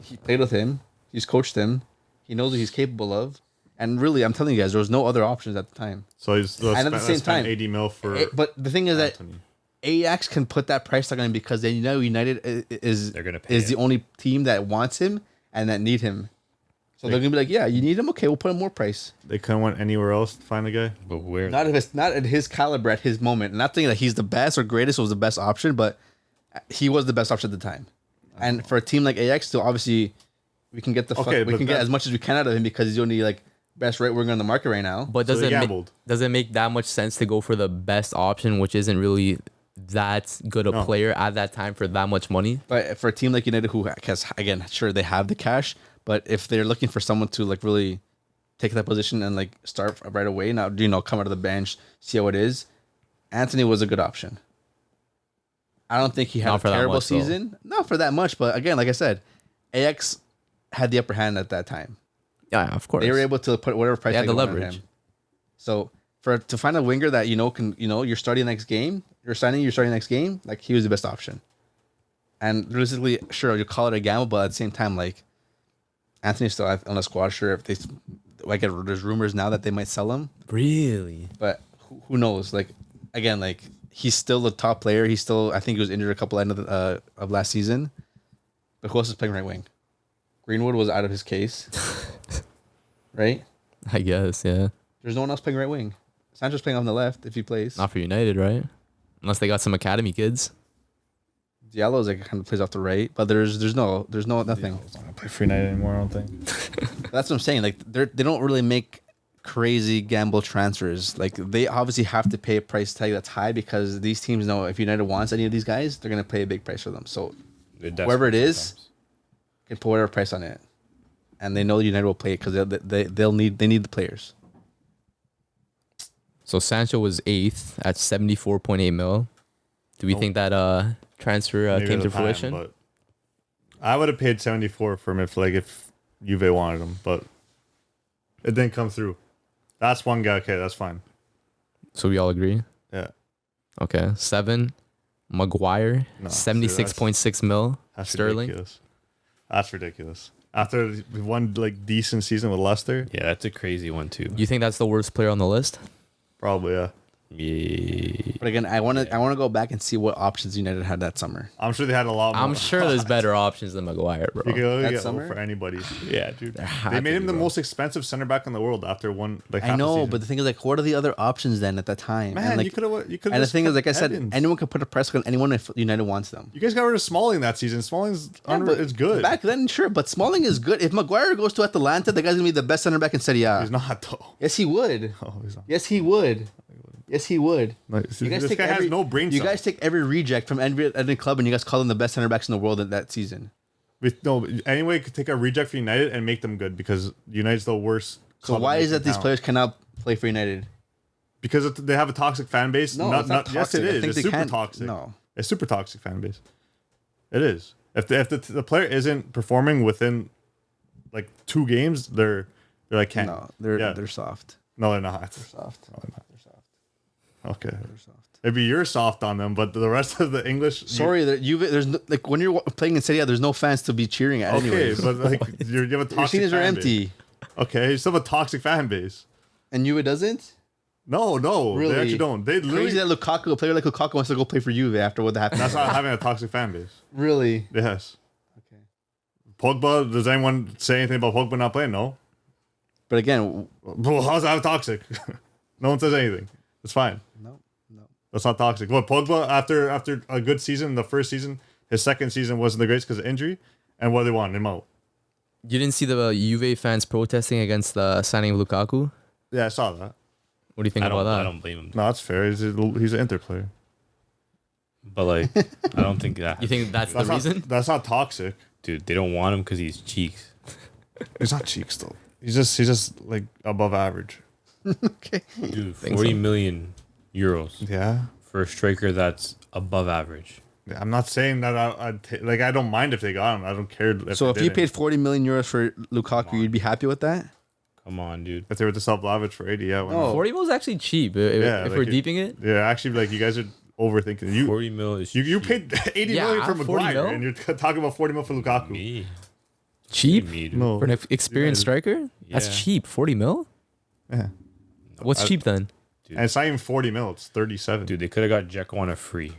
S4: He played with him. He's coached him. He knows what he's capable of. And really, I'm telling you guys, there was no other options at the time.
S2: so he's
S4: And at the same time,
S2: 80 mil for
S4: But the thing is that
S2: Anthony.
S4: Ajax can put that price tag on him because they know United is
S3: They're gonna pay
S4: is the
S3: it.
S4: only team that wants him and that need him. So they're gonna be like, yeah, you need him. Okay, we'll put him more price.
S2: They couldn't went anywhere else to find a guy.
S3: But where?
S4: Not at his caliber at his moment. Not thinking that he's the best or greatest was the best option, but he was the best option at the time. And for a team like Ajax, to obviously we can get
S2: Okay,
S4: we
S2: but
S4: can get
S2: that-
S4: as much as we can out of him because he's the only like best right winger on the market right now.
S1: But
S2: So
S1: does
S2: they
S1: it make,
S2: gambled.
S1: does it make that much sense to go for the best option, which isn't really that good a
S2: No.
S1: player at that time for that much money?
S4: But for a team like United, who has again, sure they have the cash, but if they're looking for someone to like really take that position and like start right away, now come out of the bench, see how it is, Anthony was a good option. I don't think he had
S1: Not
S4: a
S1: for that
S4: terrible
S1: much, though.
S4: season, not for that much, but again, like I said, Ajax had the upper hand at that time.
S1: Yeah, of course.
S4: They were able to put whatever price
S1: They had
S4: tag
S1: the
S4: they wanted on
S1: leverage.
S4: him. So to find a winger that you're starting next game, you're starting next game, like he was the best option. And realistically, sure, you call it a gamble, but at the same time, like Anthony's still on the squad. Sure, if they like, there's rumors now that they might sell him,
S1: Really?
S4: but who knows? Like again, like he's still the top player. He's still, I think he was injured a couple end of last season. But who else is playing right wing? Greenwood was out of his case, right?
S1: I guess, yeah.
S4: There's no one else playing right wing. Sancho's playing on the left if he plays.
S1: Not for United, right? Unless they got some academy kids.
S4: Diallo's like kind of plays off the right, but there's nothing.
S2: He's not gonna play for United anymore, I don't think.
S4: That's what I'm saying. Like they don't really make crazy gamble transfers. Like they obviously have to pay a price tag that's high because these teams know if United wants any of these guys, they're gonna pay a big price for them. So
S3: They're
S4: whoever it
S3: desperate
S4: is
S3: sometimes.
S4: can put whatever price on it, and they know United will pay it because they need the players.
S1: So Sancho was 8th at 74.8 mil. Do we
S2: Nope.
S1: think that transfer
S2: Maybe
S1: came
S2: at
S1: to
S2: the time,
S1: fruition?
S2: but I would have paid 74 for him if Juve wanted him, but it didn't come through. That's one guy. Okay, that's fine.
S1: So we all agree?
S2: Yeah,
S1: Okay. 7, Maguire,
S2: No,
S1: 76.6 mil.
S2: that's
S1: Sterling.
S2: ridiculous. That's ridiculous. After one like decent season with Leicester,
S3: Yeah, that's a crazy one too.
S1: You think that's the worst player on the list?
S2: probably yeah.
S3: Yeah.
S4: But again, I want to go back and see what options United had that summer.
S2: I'm sure they had a lot more.
S1: I'm sure there's better options than Maguire, bro.
S2: You could only
S4: That
S2: get
S4: summer?
S2: for anybody.
S3: Yeah, dude.
S2: They made him the most expensive center back in the world after one. Like
S4: I
S2: half the
S4: know,
S2: season.
S4: but the thing is, like, what are the other options then at that time?
S2: man,
S4: and, like,
S2: you could have. You could.
S4: and the thing is, like I said, anyone can put a price on anyone if United wants them.
S2: You guys got rid of Smalling that season. Smalling's
S4: But
S2: it's good.
S4: Back then, sure, but Smalling is good. If Maguire goes to Atalanta, the guy's gonna be the best center back in Serie A.
S2: He's not though.
S4: Yes, he would.
S2: Oh, he's not.
S4: Yes, he would. Yes, he would.
S2: No,
S4: You
S2: this guy has no brain
S4: You
S2: cells.
S4: guys take every reject from any club, and you guys call them the best center backs in the world that season.
S2: No, anyway, you could take a reject for United and make them good because United's the worst.
S4: So
S2: club
S4: why
S2: in
S4: is that these
S2: town.
S4: players cannot play for United?
S2: Because they have a toxic fan base.
S4: No, it's not
S2: Yes, it
S4: toxic. I
S2: is.
S4: think
S2: It's
S4: they
S2: super
S4: can't-
S2: toxic.
S4: no.
S2: It's super toxic fan base. It is. If the player isn't performing within like 2 games, they're like can't.
S4: No, they're
S2: Yeah.
S4: soft.
S2: No, they're not.
S4: Soft.
S2: No, they're not.
S4: They're soft.
S2: Okay.
S4: They're soft.
S2: Maybe you're soft on them, but the rest of the English.
S4: Sorry, there's no, like when you're playing in Serie A, there's no fans to be cheering at.
S2: Okay,
S4: anyways.
S2: but like you have a toxic.
S4: Your scenes are
S2: fan
S4: empty,
S2: base. Okay, you still have a toxic fan base.
S4: and Juve doesn't.
S2: No,
S4: Really?
S2: they actually don't. They literally.
S4: Crazy that Lukaku, a player like Lukaku, wants to go play for Juve after what happened.
S2: That's not having a toxic fan base.
S4: Really?
S2: Yes.
S4: Okay.
S2: Pogba. Does anyone say anything about Pogba not playing? No.
S4: But again,
S2: Well, how's that toxic? No one says anything. It's fine.
S4: no.
S2: That's not toxic. What Pogba after a good season, the first season, his second season wasn't the greatest because of injury, and what they wanted him out.
S1: You didn't see the Juve fans protesting against the signing of Lukaku?
S2: Yeah, I saw that.
S1: What do you think about that?
S3: I don't blame him.
S2: No, that's fair. He's an Inter player.
S3: But like, I don't think that.
S1: You think that's the
S2: That's not,
S1: reason?
S2: that's not toxic.
S3: Dude, they don't want him because he's cheeks.
S2: He's not cheeks though. He's just like above average.
S4: Okay.
S3: Dude,
S1: Think
S3: 40
S1: so.
S3: million euros
S2: Yeah.
S3: for a striker that's above average.
S2: I'm not saying that I don't mind if they got him. I don't care.
S4: So if you
S2: didn't.
S4: paid 40 million euros for Lukaku, you'd be happy with that?
S3: Come on, dude.
S2: If they were to sell Vlahovic for 80, yeah. why
S4: No.
S2: not?
S1: 40 mil is actually cheap if
S2: like
S1: we're
S2: it-
S1: deeping it.
S2: Yeah, actually, like you guys are overthinking. You
S3: 40 mil is
S2: you
S3: cheap.
S2: paid 80
S1: Yeah,
S2: million for
S1: 40
S2: Maguire,
S1: mil?
S2: and you're talking about 40 mil for Lukaku.
S3: Me.
S1: Cheap?
S3: Me, dude.
S2: No,
S1: For an experienced
S2: Yeah.
S1: striker? That's
S3: Yeah.
S1: cheap. 40 mil?
S2: yeah.
S1: What's cheap then?
S2: And it's not even 40 mil. It's 37.
S3: Dude, they could have got Dzeko on a free.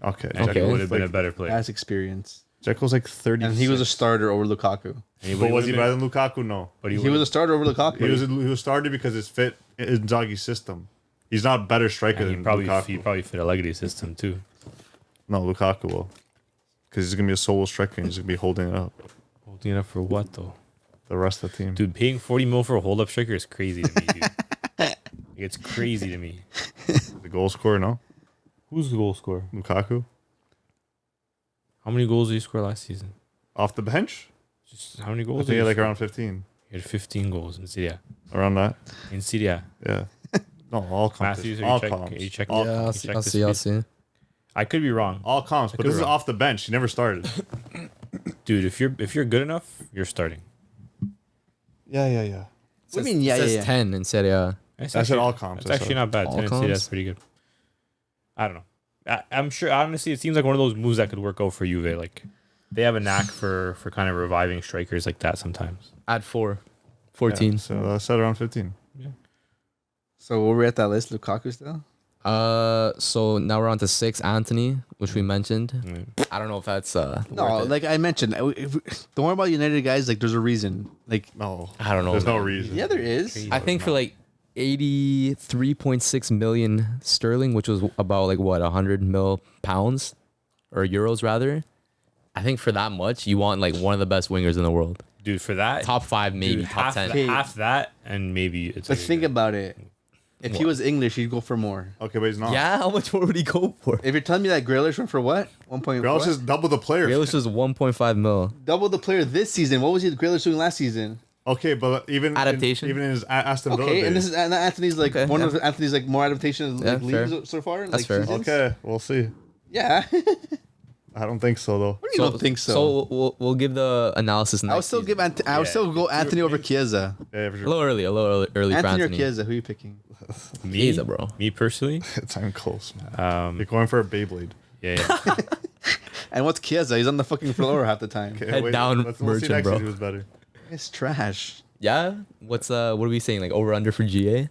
S2: Okay.
S3: And
S1: Okay.
S3: Dzeko would have been a
S2: Like,
S3: better player.
S4: That's experience.
S2: Dzeko's like 30.
S4: And he was a starter over Lukaku.
S2: But was he better than Lukaku? No.
S3: But
S4: He was a starter over Lukaku.
S2: He was started because it's fit in Inzaghi's system. He's not a better striker
S3: he
S2: than
S3: probably
S2: Lukaku.
S3: fit a Allegri system too.
S2: No, Lukaku will. Because he's going to be a solo striker and he's going to be holding it up.
S3: Holding it up for what though?
S2: The rest of the team.
S3: Dude, paying 40 mil for a hold up striker is crazy to me, dude. It's crazy to me.
S2: The goal scorer, no?
S3: Who's the goal scorer?
S2: Lukaku.
S3: How many goals did he score last season?
S2: Off the bench?
S3: Just how many
S2: I
S3: goals?
S2: think
S3: did
S2: he
S3: he
S2: had like
S3: score?
S2: around 15.
S3: He had 15 goals in Serie A.
S2: Around that.
S3: In Serie A.
S2: Yeah. No, all comps.
S3: Matthews,
S2: All
S3: are you
S2: comps.
S3: check,
S2: All,
S1: Yeah, I'll
S3: check
S1: see.
S3: the
S1: I'll see. I'll
S3: speed?
S1: see.
S3: I could be wrong.
S2: all comps, but
S3: could
S2: this
S3: be
S2: is
S3: wrong.
S2: off the bench. He never started.
S3: Dude, if you're good enough, you're starting.
S2: Yeah.
S4: What do you mean, yeah,
S1: It says
S4: yeah, yeah?
S1: 10 in Serie A.
S3: That's
S2: I said all comps.
S3: That's actually not bad.
S1: All
S3: 10 in Serie A is
S1: comps?
S3: pretty good. I don't know. I'm sure, honestly, it seems like one of those moves that could work out for Juve. Like, they have a knack for kind of reviving strikers like that sometimes.
S1: Add 4. 14.
S2: Yeah, so I said around 15.
S4: So were we at that list? Lukaku still?
S1: So now we're on to 6, Anthony, which we mentioned.
S3: Mm.
S1: I don't know if that's
S4: No,
S1: worth it.
S4: like I mentioned, don't worry about United guys. Like, there's a reason. Like,
S2: No.
S1: I don't know.
S2: There's no
S1: man.
S2: reason.
S4: yeah, there is.
S3: Crazy.
S1: I think for like 83.6 million sterling, which was about like what 100 mil pounds or euros rather. I think for that much, you want like one of the best wingers in the world.
S3: Dude, for that,
S1: Top 5, maybe
S3: dude,
S1: top
S3: half,
S1: 10.
S4: Hey.
S3: half that, and maybe it's
S4: But
S3: like
S4: think about it. If he was English, he'd go for more.
S2: Okay, but he's not.
S1: Yeah, how much more would he go for?
S4: If you're telling me that Grealish went for what? 1.4?
S2: Grealish is double the player.
S1: Grealish was 1.5 mil.
S4: Double the player this season. What was he Grealish doing last season?
S2: Okay, but even
S1: Adaptation?
S2: even in his Aston Villa
S4: Okay, and
S2: days.
S4: this is and Anthony's like
S1: Okay,
S4: one
S1: yeah.
S4: of Anthony's like more adaptations
S1: Yeah,
S4: like
S1: fair.
S4: leagues so far.
S1: That's
S4: like
S1: fair.
S4: seasons?
S2: Okay, we'll see.
S4: Yeah.
S2: I don't think so though.
S4: You don't think so?
S1: So we'll give the analysis next
S4: I would still
S1: season.
S4: give I would
S3: Yeah.
S4: still go Anthony over Chiesa.
S2: Yeah, for
S1: a
S2: sure.
S1: little early for
S4: Anthony or
S1: Anthony.
S4: Chiesa? Who are you picking?
S3: me,
S1: Chiesa, bro.
S3: Me personally,
S2: It's not even close, man. You're
S3: um,
S2: going for a Beyblade.
S3: yeah.
S4: And what's Chiesa? He's on the fucking floor half the time.
S2: Okay,
S1: Head down
S2: we'll see
S1: merchant,
S2: next
S1: bro.
S2: season who's better.
S4: It's trash.
S1: Yeah. What are we saying? Like over under for GA?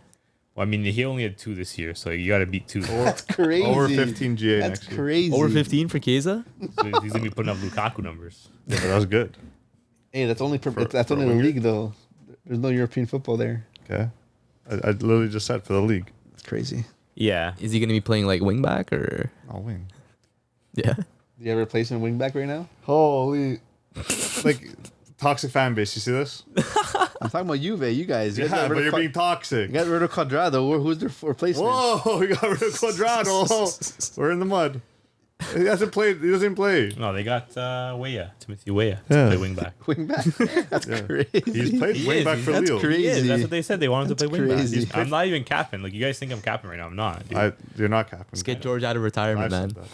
S3: Well, I mean, he only had 2 this year, so you got to beat 2. So
S4: That's crazy.
S2: Over 15 GA
S4: That's
S2: next year.
S4: crazy.
S1: Over 15 for Chiesa?
S3: he's gonna be putting up Lukaku numbers.
S2: Yeah, but that was good.
S4: Hey, that's only
S2: For-
S4: that's
S2: for
S4: only
S2: a
S4: the
S2: winger?
S4: league though. There's no European football there.
S2: Okay. I literally just said for the league.
S4: It's crazy.
S3: Yeah,
S1: Is he gonna be playing like wing back or?
S2: I'll win.
S1: Yeah.
S4: Do you ever play some wing back right now?
S2: Holy. Like, toxic fan base. You see this?
S4: I'm talking about Juve. You guys. You guys
S2: Yeah,
S4: got
S2: but
S4: rid
S2: you're
S4: of
S2: being toxic.
S4: you got rid of Quadrado. Who's their replacement?
S2: Whoa, we got rid of Cuadrado. We're in the mud. He hasn't played. He doesn't play.
S3: no, they got Timothy Weah to
S2: Yeah.
S3: play wing back.
S4: Wing back. That's crazy.
S2: He's played
S3: He
S2: wing
S3: is,
S2: back
S3: he's-
S2: for
S4: that's
S2: Lille.
S4: crazy.
S3: He is. That's what they said. They wanted
S4: That's
S3: to play wing back.
S4: crazy.
S3: I'm not even capping. Like, you guys think I'm capping right now. I'm not. Dude.
S2: You're not capping.
S1: Let's get George out of retirement,
S2: I've
S1: man.
S2: said that.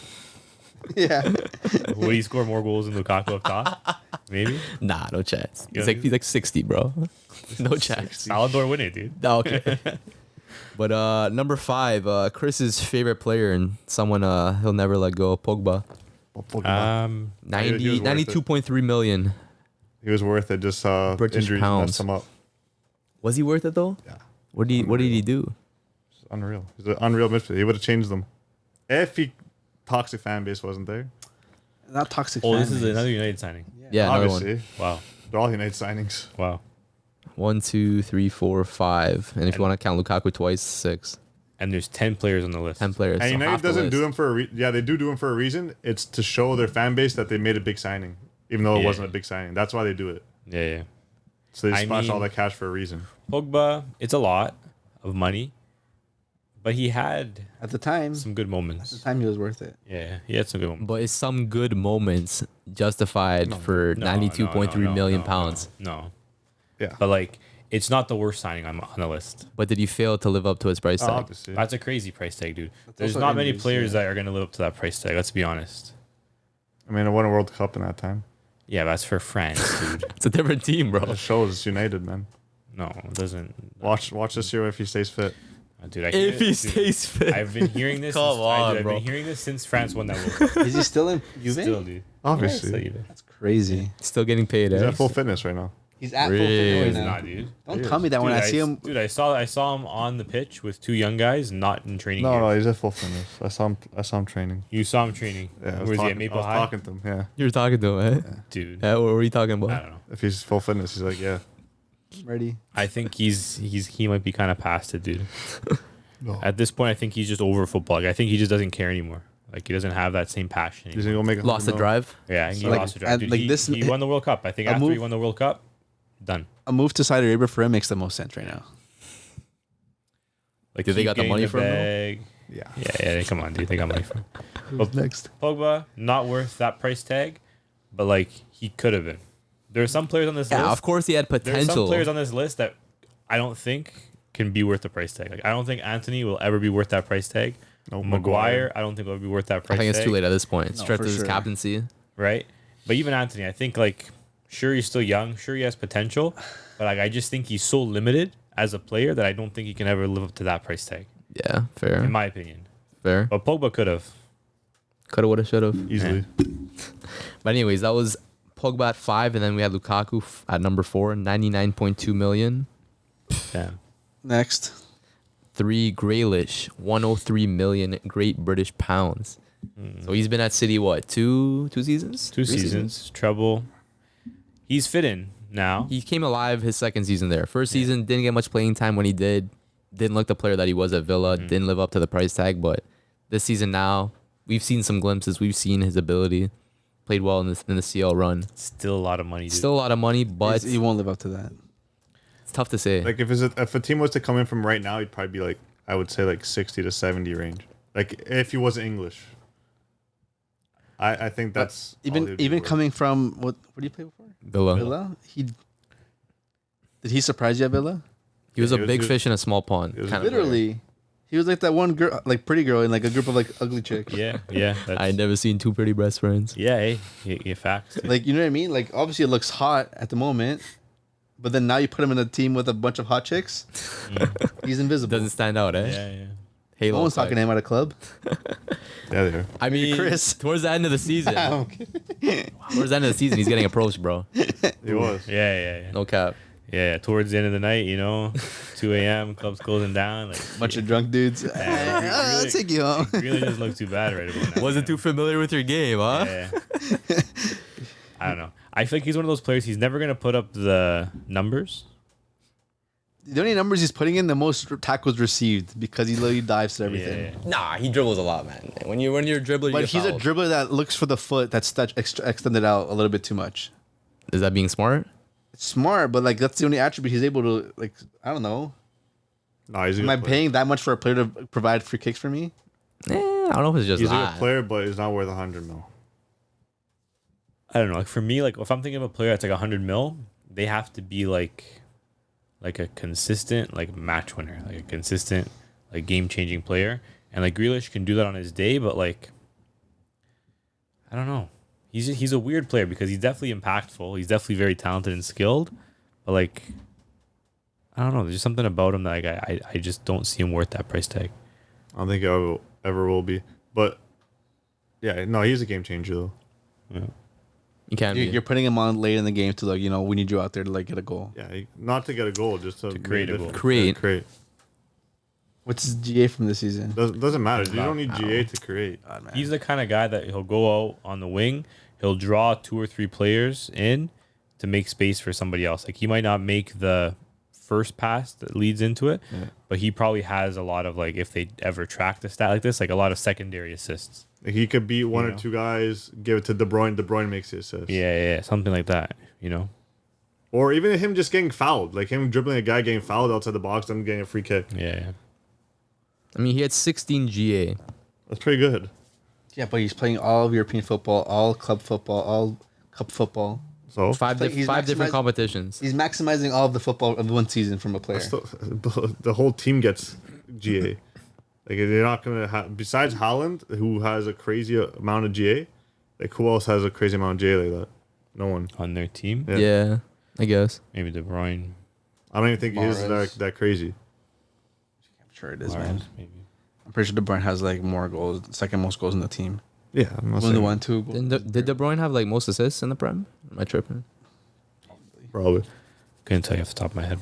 S4: Yeah.
S3: Would he score more goals than Lukaku up top? Maybe.
S1: Nah, no chance.
S3: Yeah.
S1: He's like 60, bro. No chance.
S3: Ballon d'Or winner, dude.
S1: No, okay. But number 5, Chris's favorite player and someone he'll never let go, Pogba.
S3: Um,
S2: He was worth it.
S1: 92.3 million.
S2: He was worth it. Just
S1: British
S2: injuries
S1: pounds.
S2: messed him up.
S1: Was he worth it though?
S2: Yeah.
S1: What did he do?
S2: unreal. He's an unreal midfielder. He would have changed them if he toxic fan base wasn't there.
S4: Not toxic.
S3: Oh,
S4: fan
S3: this is
S4: base.
S3: another United signing.
S1: Yeah, another one.
S2: Obviously,
S3: Wow.
S2: they're all United signings.
S3: Wow.
S1: 1, 2, 3, 4, 5. And if you want to count Lukaku twice, 6.
S3: And there's 10 players on the list.
S1: 10 players.
S2: And
S1: so
S2: United
S1: half the
S2: doesn't
S1: list.
S2: do them for yeah, they do them for a reason. It's to show their fan base that they made a big signing, even though it
S3: Yeah.
S2: wasn't a big signing. That's why they do it.
S3: Yeah, yeah.
S2: So they
S3: I
S2: splash all
S3: mean-
S2: that cash for a reason.
S3: Pogba, it's a lot of money, but he had
S4: At the time,
S3: some good
S4: at the
S3: moments.
S4: time he was worth it.
S3: Yeah, he had some good moments.
S1: But is some good moments justified for
S3: No,
S1: 92.3 million pounds?
S3: No.
S2: Yeah.
S3: But like, it's not the worst signing on the list.
S1: But did he fail to live up to his price tag?
S2: Obviously.
S3: That's a crazy price tag, dude. There's
S4: also
S3: not many
S4: injuries,
S3: players
S4: yeah.
S3: that are going to live up to that price tag. Let's be honest.
S2: I mean, I won a World Cup in that time.
S3: Yeah, that's for France, dude.
S1: It's a different team, bro.
S2: It shows it's United, man.
S3: No, it doesn't.
S2: Watch this year if he stays fit.
S3: Dude, I
S1: If he
S3: dude,
S1: stays fit.
S3: I've been hearing this.
S1: Come
S3: since,
S1: on,
S3: I've
S1: bro.
S3: been hearing this since France won that World Cup.
S4: Is he still in Juve?
S3: Still, dude.
S2: Obviously.
S3: Yeah, still Juve.
S4: That's crazy.
S1: Still getting paid,
S2: He's
S1: eh?
S2: at full fitness right now.
S4: He's at
S1: Really?
S4: full fit
S3: He's
S4: right now.
S3: not, dude.
S4: Don't
S2: He
S4: tell
S2: is.
S4: me that when
S3: Dude,
S4: I see him.
S3: Dude, I saw him on the pitch with two young guys, not in training.
S2: No,
S3: gear.
S2: no, he's at full fitness. I saw him training.
S3: You saw him training.
S2: Yeah, I
S3: Where's he at
S2: I
S3: Maple
S2: was
S3: High?
S2: talking to him. Yeah,
S1: You were talking to him, eh?
S3: Dude,
S1: Yeah, what were you talking
S3: I
S1: about?
S3: don't know.
S2: if he's full fitness, he's like, yeah.
S4: Ready?
S3: I think he might be kind of past it, dude.
S2: No.
S3: At this point, I think he's just over football. Like, I think he just doesn't care anymore. Like, he doesn't have that same passion
S2: He's
S3: anymore.
S2: gonna go make
S1: Lost the
S2: 100 mil.
S1: drive.
S3: Yeah, I think he
S4: Like,
S3: lost the drive.
S4: and,
S3: Dude,
S4: like,
S3: he,
S4: this-
S3: he won the World Cup. I think
S4: a
S3: after he
S4: move-
S3: won the World Cup, done.
S4: A move to Saudi Arabia for him makes the most sense right now.
S3: Like,
S1: Did they
S3: keep
S1: got the
S3: getting
S1: money for him, though?
S3: bag.
S2: Yeah.
S3: Yeah, come on, dude. They got money for him. But
S4: Next.
S3: Pogba, not worth that price tag, but like he could have been. There are some players on this
S1: Yeah,
S3: list.
S1: of course he had
S3: There are some
S1: potential.
S3: players on this list that I don't think can be worth the price tag. Like I don't think Anthony will ever be worth that price tag.
S2: No,
S3: Maguire, I don't think will be worth that
S1: I
S3: price
S1: think it's
S3: tag.
S1: too late at this point.
S4: No,
S1: Stripped
S4: for
S1: of his
S4: sure.
S1: captaincy.
S3: Right? But even Anthony, I think like sure he's still young, sure he has potential, but like I just think he's so limited as a player that I don't think he can ever live up to that price tag,
S1: Yeah, fair.
S3: in my opinion.
S1: Fair.
S3: But Pogba could have.
S1: Coulda, woulda, shoulda.
S2: Easily.
S1: But anyways, that was Pogba at 5, and then we had Lukaku at number 4, 99.2 million.
S3: Damn.
S4: Next.
S1: 3, Grealish, 103 million Great British pounds. So he's been at City, what, two seasons?
S3: Two
S1: Three
S3: seasons, treble. He's fit in now.
S1: He came alive his second season there. First season, didn't get much playing time when he did. Didn't look the player that he was at Villa. Didn't live up to the price tag. But this season now, we've seen some glimpses. We've seen his ability. Played well in the CL run.
S3: Still a lot of money, dude.
S1: Still a lot of money, but
S4: He won't live up to that.
S1: it's tough to say.
S2: Like if a team was to come in from right now, he'd probably be like, I would say like 60 to 70 range. Like if he wasn't English. I think that's all he
S4: Even
S2: would be
S4: even
S2: worth.
S4: coming from what do you play before?
S1: Villa.
S4: Villa. Did he surprise you at Villa?
S1: He was
S2: Yeah,
S1: a
S2: he was
S1: big
S2: good.
S1: fish in a small pond.
S2: He was
S1: kind of
S4: Literally, he was like that one girl, like pretty girl in like a group of like ugly chicks.
S3: Yeah, yeah. That's,
S1: I never seen two pretty best friends.
S3: yeah, hey, yeah, facts.
S4: Like you know what I mean? Like obviously it looks hot at the moment, but then now you put him in a team with a bunch of hot chicks. He's invisible.
S1: Doesn't stand out, eh?
S3: Yeah, yeah.
S1: Halo
S4: No one's
S1: effect.
S4: talking to him at a club.
S2: Yeah, they are.
S1: I mean,
S4: Chris.
S1: towards the end of the season, towards the end of the season, he's getting approached, bro.
S2: He was.
S3: Yeah.
S1: No cap.
S3: Yeah, towards the end of the night, 2 a.m., club's closing down. Like,
S4: Bunch of drunk dudes.
S3: really-
S4: I'll take you home.
S3: really doesn't look too bad right about now.
S1: Wasn't too familiar with your game, huh?
S3: Yeah. I don't know. I feel like he's one of those players. He's never gonna put up the numbers.
S4: The only numbers he's putting in the most tackles received because he literally dives to everything.
S3: Yeah.
S1: Nah, he dribbles a lot, man. When you're a dribbler,
S4: But he's a dribbler that looks for the foot that's extended out a little bit too much.
S1: Is that being smart?
S4: It's smart, but like that's the only attribute he's able to like. I don't know.
S2: No, he's a
S4: Am
S2: good
S4: I
S2: player.
S4: paying that much for a player to provide free kicks for me?
S1: I don't know if it's just
S2: He's a
S1: that.
S2: good player, but he's not worth 100 mil.
S3: I don't know. Like for me, like if I'm thinking of a player that's like 100 mil, they have to be like a consistent like match winner, like a consistent like game changing player. And like Grealish can do that on his day, but like I don't know. He's a weird player because he's definitely impactful. He's definitely very talented and skilled, but like I don't know. There's just something about him that like I just don't see him worth that price tag.
S2: I don't think he ever will be. But yeah, no, he's a game changer though.
S1: You can't be.
S4: You're putting him on late in the game to like we need you out there to like get a goal.
S2: Yeah, not to get a goal, just to
S3: create
S2: make
S3: a goal.
S2: difference.
S1: Create.
S2: Yeah, create.
S4: What's his GA from this season?
S2: Doesn't matter. You
S3: not-
S2: don't need GA to create.
S4: God, man.
S3: He's the kind of guy that he'll go out on the wing. He'll draw 2 or 3 players in to make space for somebody else. Like he might not make the first pass that leads into it, but he probably has a lot of like if they ever track the stat like this, like a lot of secondary assists.
S2: Like, he could beat one
S3: You
S2: or
S3: know?
S2: two guys, give it to De Bruyne. De Bruyne makes the assist.
S3: Yeah, something like that. You know,
S2: Or even him just getting fouled, like him dribbling a guy getting fouled outside the box, then getting a free kick.
S3: yeah.
S1: I mean, he had 16 GA.
S2: That's pretty good.
S4: Yeah, but he's playing all of European football, all club football, all cup football.
S2: So
S1: Five
S4: He's
S1: different
S4: maximized-
S1: competitions.
S4: He's maximizing all of the football of one season from a player.
S2: the whole team gets GA. Like they're not gonna have. Besides Haaland, who has a crazy amount of GA, like who else has a crazy amount of GA like that? No one.
S3: On their team,
S2: Yeah.
S1: Yeah, I guess.
S3: maybe De Bruyne,
S2: I don't even think his is
S4: Mahrez.
S2: that crazy.
S4: I'm sure it is,
S3: Mahrez,
S4: man.
S3: maybe.
S4: I'm pretty sure De Bruyne has like more goals, second most goals in the team.
S2: Yeah, I'm not
S4: Only
S2: saying
S4: one, 2 goals.
S1: Did De Bruyne have like most assists in the Prem? Am I tripping?
S2: probably.
S3: Couldn't tell you off the top of my head.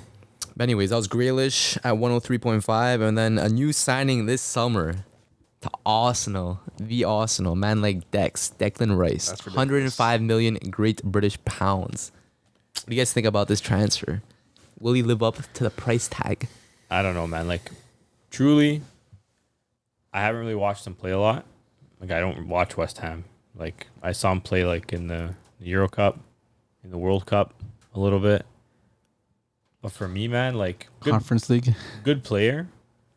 S1: But anyways, that was Grealish at 103.5, and then a new signing this summer to Arsenal, the Arsenal, man like Declan Rice,
S4: That's ridiculous.
S1: 105 million Great British pounds. What do you guys think about this transfer? Will he live up to the price tag?
S3: I don't know, man. Like, truly, I haven't really watched him play a lot. Like, I don't watch West Ham. Like, I saw him play like in the Euro Cup, in the World Cup, a little bit. But for me, man, like
S4: Conference League.
S3: good player.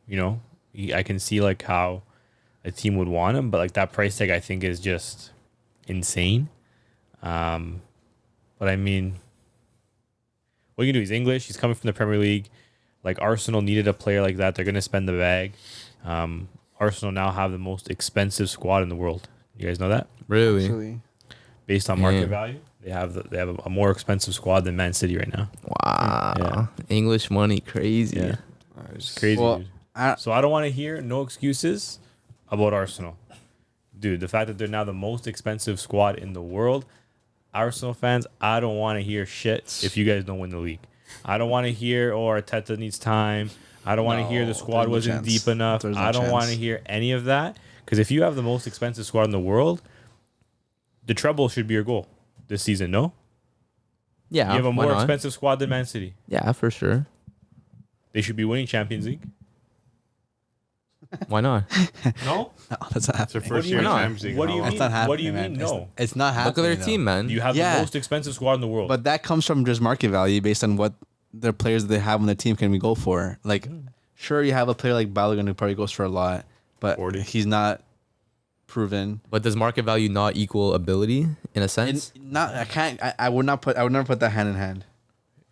S3: You know, I can see like how a team would want him, but like that price tag, I think is just insane. But I mean, what you can do? He's English. He's coming from the Premier League. Like Arsenal needed a player like that. They're gonna spend the bag. Arsenal now have the most expensive squad in the world. You guys know that?
S1: Really?
S4: Actually.
S3: Based on market
S1: Yeah.
S3: value, they have a more expensive squad than Man City right now.
S1: Wow.
S3: Yeah.
S1: English money, crazy.
S3: Yeah. It's crazy,
S4: Well,
S3: dude.
S4: I,
S3: So I don't want to hear no excuses about Arsenal. Dude, the fact that they're now the most expensive squad in the world, Arsenal fans, I don't want to hear shit if you guys don't win the league. I don't want to hear, oh, Arteta needs time. I don't want to hear
S4: No,
S3: the squad
S4: there's no
S3: wasn't
S4: chance.
S3: deep enough.
S4: There's no
S3: I don't want to
S4: chance.
S3: hear any of that. Because if you have the most expensive squad in the world, the treble should be your goal this season, no?
S1: Yeah.
S3: You have a
S1: why
S3: more
S1: not?
S3: expensive squad than Man City.
S1: Yeah, for sure.
S3: They should be winning Champions League.
S1: Why not?
S3: No?
S4: no, that's not
S2: It's their
S4: happening.
S2: first
S3: do you
S2: year in
S3: mean?
S2: Champions League.
S3: What do
S2: in
S3: you
S2: how
S4: It's
S3: mean?
S2: long?
S4: not
S3: What do you
S4: happening,
S3: mean?
S4: man.
S3: No.
S4: It's not happening.
S1: Look at their
S4: though.
S1: team, man.
S3: You have
S4: Yeah.
S3: the most expensive squad in the world.
S4: But that comes from just market value based on what their players that they have on the team can we go for. Like, sure, you have a player like Balogun who probably goes for a lot, but
S2: 40.
S4: he's not proven.
S1: But does market value not equal ability in a sense?
S4: I would not put. I would never put that hand in hand.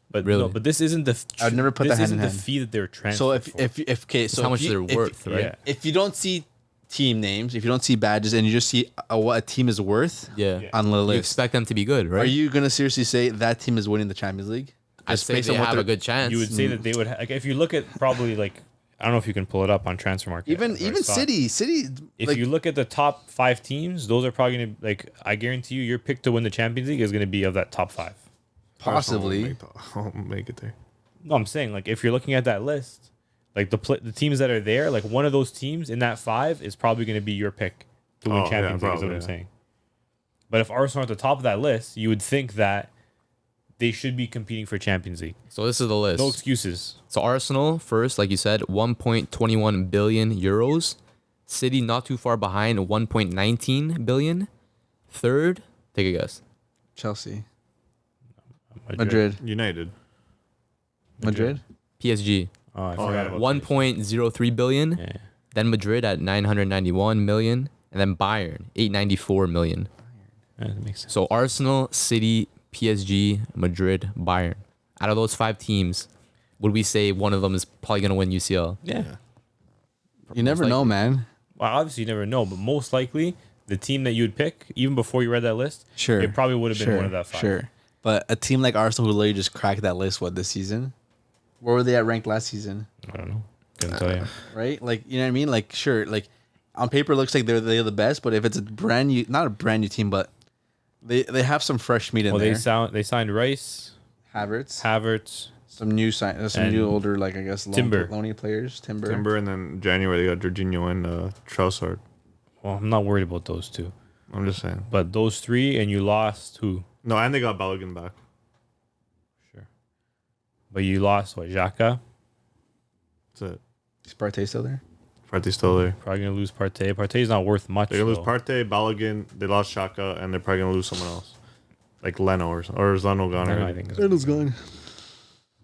S3: But
S1: Really?
S3: no, but this isn't the.
S4: I would never put
S3: this
S4: that hand
S3: isn't
S4: in
S3: the
S4: hand.
S3: fee that they're transferred.
S4: So
S3: for.
S4: if okay,
S1: It's
S4: so
S1: how
S4: if
S1: much
S4: you-
S1: they're
S4: if-
S1: worth, right?
S3: Yeah.
S4: If you don't see team names, if you don't see badges, and you just see what a team is worth
S1: Yeah.
S3: Yeah.
S4: on the
S1: You
S4: list,
S1: expect them to be good, right?
S4: are you gonna seriously say that team is winning the Champions League?
S1: I'd
S4: Just
S1: say
S4: based
S1: they
S4: on what
S1: have a
S4: they're-
S1: good chance.
S3: you would say that they would like if you look at probably like I don't know if you can pull it up on transfer market.
S4: Even
S3: but I
S4: even
S3: saw it.
S4: City.
S3: If
S4: Like,
S3: you look at the top 5 teams, those are probably gonna like I guarantee you your pick to win the Champions League is gonna be of that top 5.
S4: possibly.
S2: I'll make it there.
S3: No, I'm saying like if you're looking at that list, like the teams that are there, like one of those teams in that 5 is probably gonna be your pick to win
S2: Oh, yeah,
S3: Champions League. Is
S2: probably,
S3: what I'm
S2: yeah.
S3: saying. But if Arsenal are at the top of that list, you would think that they should be competing for Champions League.
S1: So this is the list.
S3: No excuses.
S1: So Arsenal first, like you said, 1.21 billion euros. City not too far behind, 1.19 billion. Third, take a guess.
S4: Chelsea, Madrid,
S2: United.
S4: Madrid.
S1: PSG,
S3: Oh, I
S2: Oh,
S3: forgot
S2: yeah.
S3: about
S1: 1.03 billion.
S3: Yeah.
S1: Then Madrid at 991 million, and then Bayern 894 million.
S3: Yeah, that makes sense.
S1: So Arsenal, City, PSG, Madrid, Bayern. Out of those 5 teams, would we say one of them is probably gonna win UCL?
S3: Yeah.
S4: You never know,
S1: likely.
S4: man.
S3: Well, obviously you never know, but most likely the team that you'd pick, even before you read that list,
S4: Sure,
S3: it probably would have been
S4: sure,
S3: one of that 5.
S4: Sure, but a team like Arsenal who literally just cracked that list, what this season? Where were they at ranked last season?
S3: I don't know. Couldn't tell you.
S4: Right? Like, you know what I mean? Like, sure, like on paper it looks like they're the best, but if it's a brand new, not a brand new team, but they have some fresh meat in
S3: Well,
S4: there.
S3: they signed Rice,
S4: Havertz,
S3: Havertz,
S4: Some new some
S3: And
S4: new older, like, I guess,
S3: Timber.
S4: loaney players. Timber.
S2: Timber, and then January they got Jorginho and Trossard.
S3: Well, I'm not worried about those two.
S2: I'm just saying.
S3: But those three, and you lost who?
S2: No, and they got Balogun back.
S3: Sure. But you lost what? Xhaka?
S2: That's it.
S4: Is Partey still there?
S2: Partey's still there.
S3: Probably gonna lose Partey. Partey's not worth much.
S2: They're gonna lose
S3: though.
S2: Partey, Balogun. They lost Shaka, and they're probably gonna lose someone else, like Leno or is Leno gone
S3: I
S2: already?
S3: think it's-
S4: Leno's gone.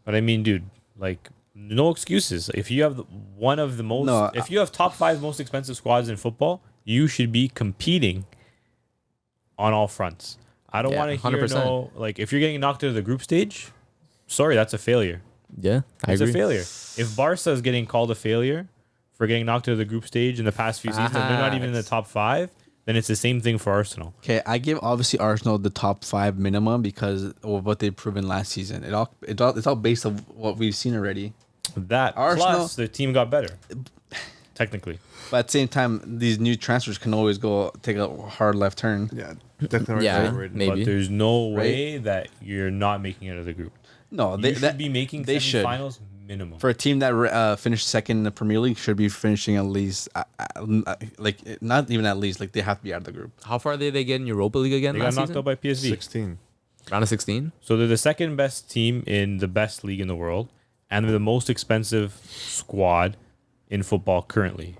S3: But I mean, dude, like, no excuses. If you have one of the most,
S4: No,
S3: if you have top 5 most expensive squads in football, you should be competing on all fronts. I don't
S1: Yeah,
S3: want to hear
S1: 100%.
S3: no, like, if you're getting knocked out of the group stage, sorry, that's a failure.
S1: Yeah, I
S3: It's
S1: agree.
S3: a failure. If Barca is getting called a failure for getting knocked out of the group stage in the past few seasons, and they're not even in the top 5, then it's the same thing for Arsenal.
S4: Okay, I give obviously Arsenal the top 5 minimum because of what they've proven last season. It's all based on what we've seen already.
S3: That
S4: Arsenal-
S3: plus the team got better, technically.
S4: But at the same time, these new transfers can always go take a hard left turn.
S2: Yeah, definitely.
S1: Yeah,
S2: overrated.
S1: maybe.
S3: But there's no way that you're not making it out of the group.
S4: No,
S3: You
S4: they
S3: should be making
S4: they should.
S3: semifinals minimum.
S4: For a team that finished second in the Premier League, should be finishing at least like not even at least, like they have to be out of the group.
S1: How far did they get in Europa League again
S3: They got
S1: last
S3: knocked
S1: season?
S3: out by PSV.
S2: 16.
S1: Round of 16?
S3: So they're the second best team in the best league in the world, and they're the most expensive squad in football currently.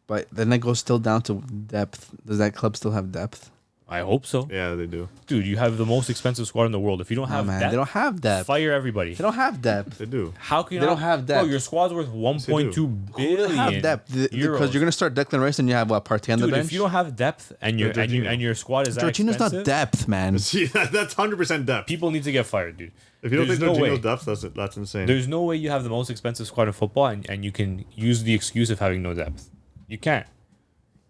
S4: But then it goes still down to depth. Does that club still have depth?
S3: I hope so.
S2: Yeah, they do.
S3: Dude, you have the most expensive squad in the world. If you don't
S4: No,
S3: have
S4: man,
S3: depth,
S4: they don't have depth.
S3: fire everybody.
S4: They don't have depth.
S2: They do.
S3: How can you
S4: They
S3: not-
S4: don't have
S3: Bro,
S4: depth.
S3: your squad's worth 1.2
S4: They don't have
S3: billion
S4: depth because
S3: euros.
S4: you're gonna start Declan Rice and you have what Partey on the
S3: Dude,
S4: bench.
S3: if you don't have depth and your
S2: Jorginho.
S3: and your squad is that
S4: Jorginho's
S3: expensive,
S4: not depth, man.
S2: See, that's 100% depth.
S3: people need to get fired, dude.
S2: If you don't
S3: There's
S2: think
S3: no way.
S2: Jorginho's depth, that's insane.
S3: There's no way you have the most expensive squad in football and you can use the excuse of having no depth. You can't.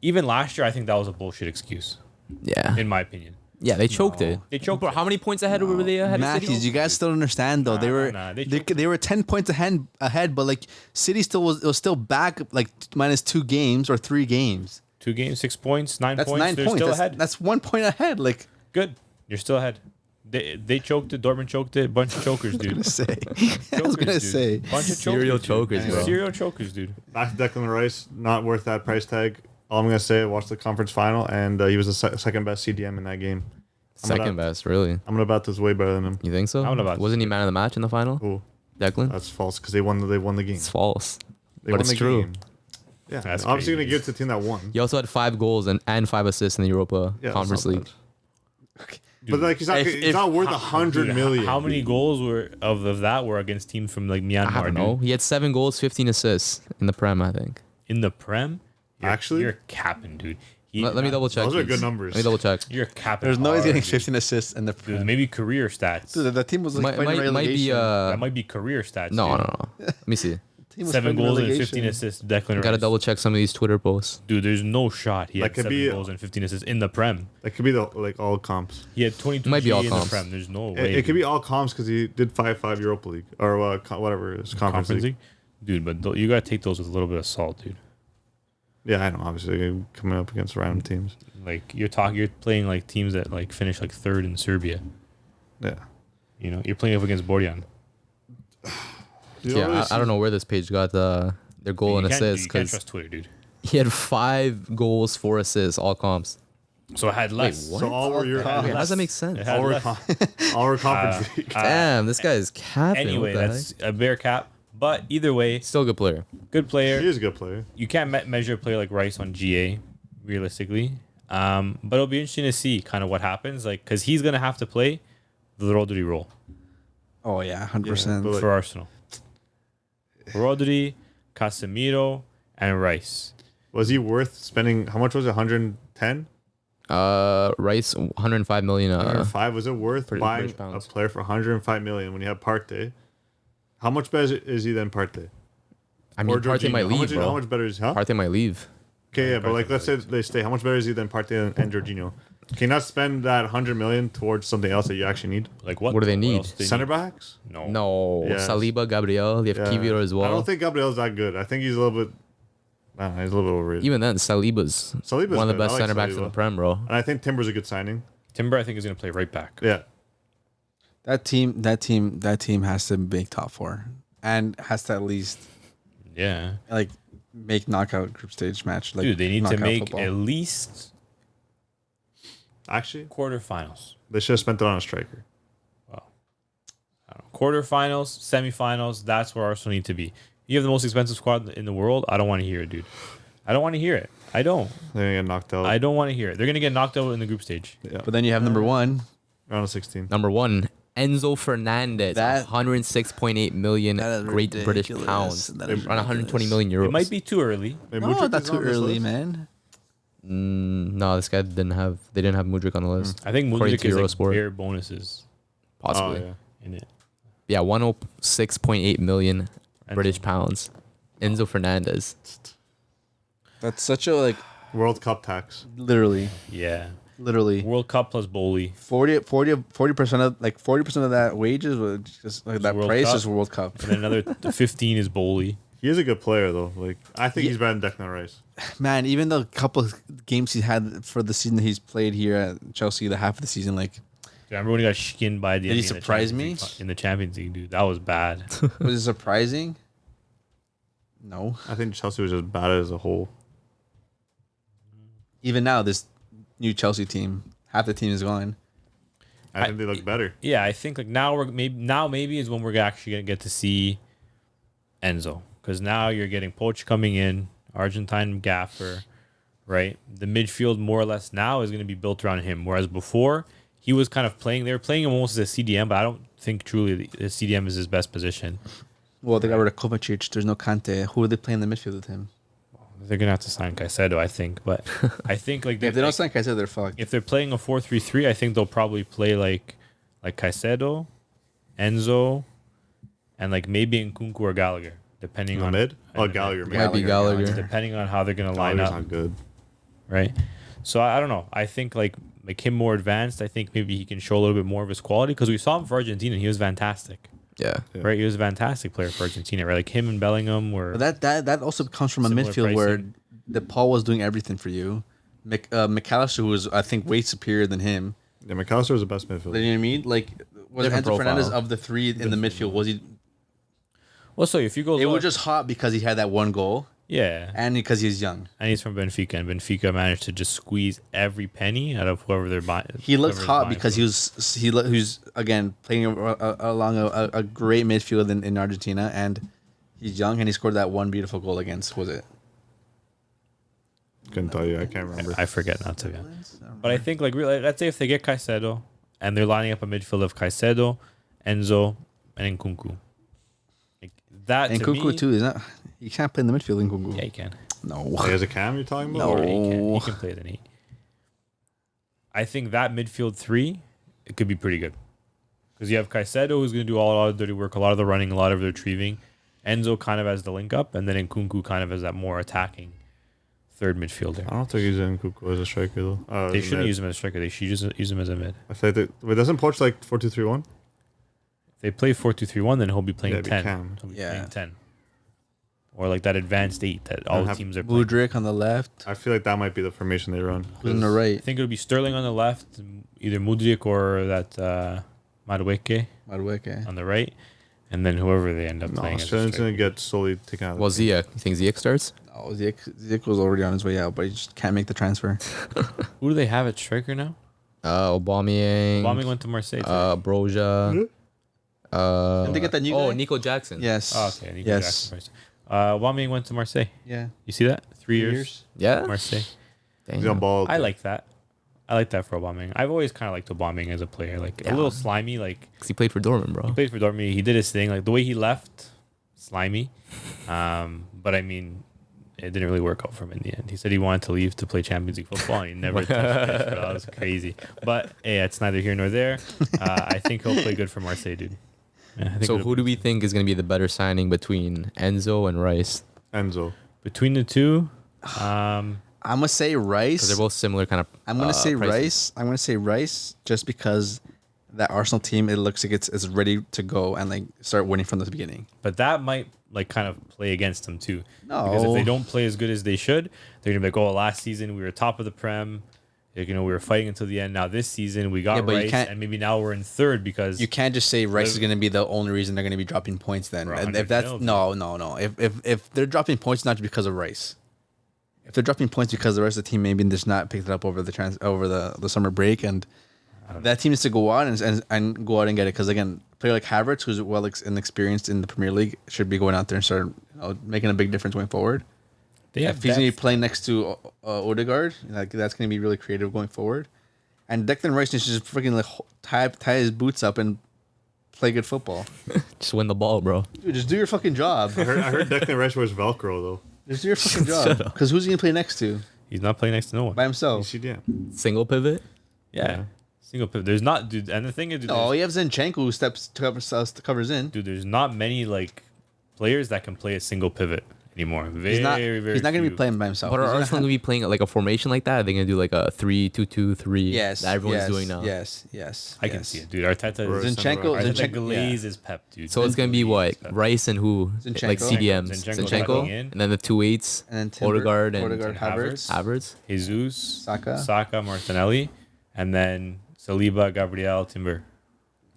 S3: Even last year, I think that was a bullshit excuse,
S1: Yeah.
S3: in my opinion.
S1: Yeah, they choked it.
S3: They choked
S1: Bro,
S3: it.
S1: how many points ahead were they ahead of City?
S4: Matthews, you guys still understand though. They were
S3: They
S4: they,
S3: choked
S4: they were 10 points ahead, but like City was still back like minus 2 games or 3 games.
S3: 2 games, 6 points, 9
S4: That's
S3: points.
S4: 9
S3: They're
S4: points.
S3: still
S4: That's,
S3: ahead.
S4: that's 1 point ahead. Like
S3: Good. You're still ahead. They choked it. Dortmund choked it. Bunch of chokers, dude.
S4: say, I was
S3: Chokers,
S4: gonna
S3: dude.
S4: say.
S3: Bunch of
S1: Serial
S3: chokers,
S1: chokers,
S3: dude.
S1: bro.
S3: Serial chokers, dude.
S2: Back to Declan Rice, not worth that price tag. All I'm gonna say, watch the conference final, and he was the second best CDM in that game.
S1: Second best, really.
S2: I'm gonna bet this way better than him.
S1: You think so?
S3: I don't know about
S1: Wasn't he man of the match in the final?
S2: Who?
S1: Declan?
S2: That's false because they won the game.
S1: It's false.
S2: They
S1: but
S2: won
S1: it's
S2: the
S1: true.
S2: game. Yeah,
S3: That's
S2: obviously
S3: crazy.
S2: gonna give it to the team that won.
S1: He also had 5 goals and 5 assists in the Europa
S2: Yeah, that's
S1: Conference
S2: not
S1: League.
S2: bad. But like he's not,
S4: If-
S2: he's
S4: if-
S2: not worth 100
S3: Dude,
S2: million.
S3: How many goals were of that were against teams from like Myanmar?
S1: I don't know.
S3: dude?
S1: He had 7 goals, 15 assists in the Prem, I think.
S3: In the Prem,
S2: Actually?
S3: you're capping, dude.
S1: Let me double check.
S2: Those are
S1: these.
S2: good numbers.
S1: Let me double check.
S3: You're capping.
S4: There's no way he's
S3: hard,
S4: getting
S3: dude.
S4: 15 assists in the
S3: Dude, maybe career stats.
S4: Dude, the team was like
S1: Might,
S4: fighting
S1: might be
S4: relegation.
S3: That might be career stats.
S1: no,
S3: dude.
S1: no. Let me see.
S4: Team was
S3: 7
S4: fighting
S3: goals and
S4: relegation.
S3: 15 assists. Declan
S1: Gotta
S3: Rice.
S1: double check some of these Twitter posts.
S3: Dude, there's no shot. He
S2: That
S3: had
S2: could
S3: 7
S2: be-
S3: goals and 15 assists in the Prem.
S2: That could be the like all comps.
S3: He had 22
S1: Might be all
S3: in the
S1: comps.
S3: Prem. There's no
S2: It,
S3: way.
S2: it could be all comps because he did 5-5 Europa League or whatever it's Conference
S3: Conference
S2: League.
S3: League. Dude, but you gotta take those with a little bit of salt, dude.
S2: Yeah, I know. Obviously, coming up against random teams.
S3: Like you're playing like teams that like finish like 3rd in Serbia.
S2: Yeah.
S3: You know, you're playing up against Borjan.
S2: You
S1: Yeah,
S2: really
S1: I don't know where this page got their goal and
S3: you
S1: assists
S3: can't
S1: because
S3: trust Twitter, dude.
S1: he had 5 goals, 4 assists, all comps.
S3: So it had less.
S1: what?
S2: So all were your
S1: Wait, how does that make sense?
S3: It had
S2: all were,
S3: less.
S2: all were Conference League.
S1: Damn, this guy is capping.
S3: Anyway,
S1: What the
S3: that's a bear cap. But either way,
S1: heck? Still a good player.
S3: good player.
S2: He is a good player.
S3: You can't measure a player like Rice on GA, realistically. But it'll be interesting to see kind of what happens, like because he's gonna have to play the Rodri role
S4: Oh yeah, 100%.
S2: Yeah, but, like-
S3: for Arsenal. Rodri, Casemiro, and Rice.
S2: Was he worth spending? How much was it? 110?
S1: Rice 105 million.
S2: 105? Was it worth
S1: British
S2: buying a
S1: pounds.
S2: player for 105 million when you have Partey? How much better is he than Partey?
S1: I mean, Partey might
S2: How
S1: leave,
S2: much,
S1: bro.
S2: how much better is he? Huh?
S1: Partey might leave.
S2: Okay, yeah, but
S3: Partey
S2: like let's say they stay. How much better is he than Partey and Jorginho? Can you not spend that 100 million towards something else that you actually need?
S3: Like what?
S1: What do they need?
S3: else do
S2: Center
S3: need?
S2: backs?
S3: No.
S1: No,
S2: Yes.
S1: Saliba, Gabriel, they have
S2: Yeah.
S1: Kiwior as well.
S2: I don't think Gabriel's that good. I think he's a little bit. I don't know, he's a little bit overrated.
S1: Even then, Saliba's
S2: Saliba's
S1: one of the
S2: good. I
S1: best
S2: like
S1: center backs in
S2: Saliba.
S1: the Prem, bro.
S2: And I think Timber's a good signing.
S3: Timber, I think, is gonna play right back.
S2: Yeah.
S4: That team has to make top four and has to at least
S3: Yeah.
S4: like make knockout group stage match. Like
S3: Dude, they need to
S4: knockout
S3: make
S4: football.
S3: at least
S2: Actually,
S3: quarterfinals.
S2: they should have spent it on a striker.
S3: I don't know, quarterfinals, semifinals. That's where Arsenal need to be. You have the most expensive squad in the world. I don't want to hear it, dude. I don't want to hear it. I don't.
S2: They're gonna get knocked out.
S3: I don't want to hear it. They're gonna get knocked out in the group stage.
S2: Yeah,
S4: But then you have number one.
S2: round of 16.
S1: Number one, Enzo Fernandez,
S4: That-
S1: 106.8 million Great British pounds,
S4: That is
S1: around 120 million euros.
S3: It might be too early.
S2: Wait,
S4: No,
S2: Mudryk
S4: that's
S2: is
S4: too
S2: on this
S4: early,
S2: list?
S4: man.
S1: No, this guy didn't have. They didn't have Mudryk on the list.
S3: I think
S1: According
S3: Mudryk
S1: to
S3: is like
S1: Eurosport.
S3: bare bonuses
S1: Possibly.
S2: Oh, yeah.
S3: in it.
S1: Yeah, 106.8 million
S3: Enzo.
S1: British pounds. Enzo Fernandez.
S4: That's such a like
S2: World Cup tax.
S4: literally
S3: Yeah.
S4: literally
S3: World Cup plus Bowley.
S4: 40% of like 40% of that wages was just like that
S3: World
S4: price
S3: Cup.
S4: is World Cup.
S3: And then another 15 is Bowley.
S2: He is a good player though. Like I think he's better than Declan Rice.
S4: Man, even the couple of games he's had for the season he's played here at Chelsea, the half of the season, like
S3: I remember when he got skinned by the
S4: Did he
S3: in the
S4: surprise
S3: Champions
S4: me?
S3: League in the Champions League, dude. That was bad.
S4: was it surprising? No.
S2: I think Chelsea was just bad as a whole.
S4: Even now, this new Chelsea team, half the team is gone.
S2: I think they look better.
S3: Yeah, I think like now maybe is when we're actually gonna get to see Enzo, because now you're getting Poch coming in, Argentine gaffer, right? The midfield more or less now is gonna be built around him, whereas before he was kind of playing. They were playing him almost as a CDM, but I don't think truly the CDM is his best position.
S4: Well, they got rid of Kovacic. There's no Kante. Who are they playing in the midfield with him?
S3: They're gonna have to sign Caicedo, I think, but I think like
S4: If they don't
S3: like,
S4: sign Kante, they're fucked.
S3: if they're playing a 4-3-3, I think they'll probably play like Caicedo, Enzo, and like maybe Nkunku or Gallagher, depending
S2: In the
S3: on
S2: mid? Oh,
S3: and-
S2: Gallagher.
S1: Might be Gallagher.
S3: depending on how they're gonna line
S2: Gallagher's
S3: up,
S2: not good.
S3: right? So I don't know. I think like him more advanced. I think maybe he can show a little bit more of his quality because we saw him for Argentina and he was fantastic,
S1: Yeah.
S2: Yeah.
S3: right? He was a fantastic player for Argentina, right? Like him and Bellingham were.
S4: But that also comes from a
S3: Similar
S4: midfield where
S3: pricing.
S4: Paul was doing everything for you. McAllister, who was I think way superior than him.
S2: Yeah, McAllister was the best
S4: You know
S2: midfielder.
S4: what I mean? Like was
S1: Different
S4: Enzo Fernandez
S1: profile.
S4: of the three in the midfield? Was he?
S3: well, so if you go,
S4: They were
S3: look-
S4: just hot because he had that one goal
S3: yeah,
S4: and because he's young.
S3: and he's from Benfica, and Benfica managed to just squeeze every penny out of whoever they're buying.
S4: He looked
S3: whoever's
S4: hot
S3: buying
S4: because
S3: from.
S4: who's again playing along a great midfield in Argentina, and he's young and he scored that one beautiful goal against. Was it?
S2: Couldn't tell you. I can't remember.
S3: I forget now to be honest. But I think like really, let's say if they get Caicedo and they're lining up a midfield of Caicedo, Enzo, and Nkunku, like that
S4: And
S3: to
S4: Kuku
S3: me,
S4: too is not. You can't play in the midfield in Kuku.
S3: Yeah, he can.
S4: No.
S2: Like, as a cam, you're talking
S4: No.
S2: about?
S3: He can. He
S4: Oh.
S3: can play the 8. I think that midfield 3, it could be pretty good. Because you have Caicedo, who's going to do a lot of the dirty work, a lot of the running, a lot of the retrieving. Enzo kind of as the link up, and then Nkunku kind of as that more attacking third midfielder.
S2: I don't think he's in Kuku as a striker though.
S3: They
S2: as a
S3: shouldn't
S2: mid.
S3: use him as a striker. They should use him as a mid.
S2: I think wait, doesn't Poch like 4-2-3-1?
S3: If they play 4-2-3-1, then he'll be playing
S2: Yeah, it'd be
S3: 10.
S2: Cam.
S3: He'll be
S4: Yeah.
S3: playing 10. Or like that advanced 8 that all the
S2: have
S3: teams are playing.
S4: Mudryk on the left.
S2: I feel like that might be the formation they run.
S4: Who's on the
S3: I
S4: right?
S3: think it'll be Sterling on the left, either Mudryk or that Madueke
S4: Madueke.
S3: on the right, and then whoever they end up
S2: No,
S3: playing. as a
S2: Australians
S3: striker.
S2: gonna get slowly taken out.
S1: Well, Ziyech. You think Ziyech starts?
S4: Oh, Ziek was already on his way out, but he just can't make the transfer.
S3: Who do they have at striker now?
S1: Aubameyang.
S3: Aubameyang went to Marseille. today.
S1: Broja.
S4: Did they get that new
S1: Oh,
S4: guy?
S1: Nico Jackson.
S4: Yes.
S3: Oh, okay. Nico
S4: Yes.
S3: Jackson first. Aubameyang went to Marseille.
S4: Yeah.
S3: You see that? 3 years.
S1: Yeah.
S3: Marseille.
S2: He's gonna
S1: Damn.
S2: ball.
S3: I like that. I like that for Aubameyang. I've always kind of liked Aubameyang as a player, like
S1: Yeah.
S3: a little slimy. Like
S1: 'Cause he played for Dortmund, bro.
S3: he played for Dortmund. He did his thing. Like the way he left, slimy. But I mean, it didn't really work out for him in the end. He said he wanted to leave to play Champions League football, and he never touched it. That was crazy. But hey, it's neither here nor there. I think he'll play good for Marseille, dude. Yeah, I think
S1: So
S3: it'll-
S1: who do we think is going to be the better signing between Enzo and Rice?
S2: Enzo.
S3: between the two?
S4: I'm gonna say Rice.
S1: Because they're both similar kind of.
S4: I'm gonna say
S1: prices.
S4: Rice. I'm gonna say Rice just because that Arsenal team, it looks like it's ready to go and like start winning from the beginning.
S3: But that might like kind of play against them too.
S4: No.
S3: Because if they don't play as good as they should, they're gonna be like, oh, last season we were top of the Prem. Like, we were fighting until the end. Now this season we got
S4: Yeah, but you
S3: Rice,
S4: can't-
S3: and maybe now we're in third because
S4: You can't just say Rice is going to be the only reason they're going to be dropping points. Then,
S3: For
S4: and
S3: 100
S4: if that's
S3: mil,
S4: no. If they're dropping points not because of Rice, if they're dropping points because the rest of the team maybe just not picked it up over the summer break, and that team needs to go out and go out and get it. Because again, a player like Havertz, who's well inexperienced in the Premier League, should be going out there and start making a big difference going forward.
S3: they have
S4: If he's going to
S3: depth.
S4: be playing next to Odegaard, like that's going to be really creative going forward. And Declan Rice needs to just freaking like tie his boots up and play good football.
S1: Just win the ball, bro.
S4: Dude, just do your fucking job.
S2: I heard Declan Rice wears Velcro though.
S4: Just do your fucking
S1: Shut
S4: job.
S1: up.
S4: Because who's he going to play next to?
S3: He's not playing next to no one.
S4: By
S2: You
S4: himself.
S2: see, yeah.
S1: Single pivot.
S3: Yeah. Single pivot. There's not, dude. And the thing is, dude,
S4: Oh,
S3: there's,
S4: you have Zinchenko who covers in.
S3: dude, there's not many like players that can play a single pivot anymore. Very,
S4: He's not
S3: very.
S4: going to be
S3: few.
S4: playing by himself.
S1: But are
S4: He's gonna
S1: Arsenal gonna be playing like a formation like that? Are they gonna do like a 3-2-2-3?
S4: Yes.
S1: that everyone's
S4: yes,
S1: doing now.
S4: Yes.
S3: I can see it, dude. Arteta,
S2: Or
S3: is,
S4: Zinchenko,
S3: Arteta
S4: Zinchenko
S3: glazes Pep, dude.
S1: So it's gonna be what?
S3: Pep.
S1: Rice and who?
S4: Zinchenko.
S1: Like CDMs.
S3: Zinchenko
S1: Zinchenko,
S3: coming in.
S1: and then the 2-8s.
S4: And then Timber,
S1: Odegaard and
S4: Odegaard,
S3: Havertz.
S4: Havertz.
S1: Havertz.
S3: Jesus,
S4: Saka.
S3: Martinelli, and then Saliba, Gabriel, Timber.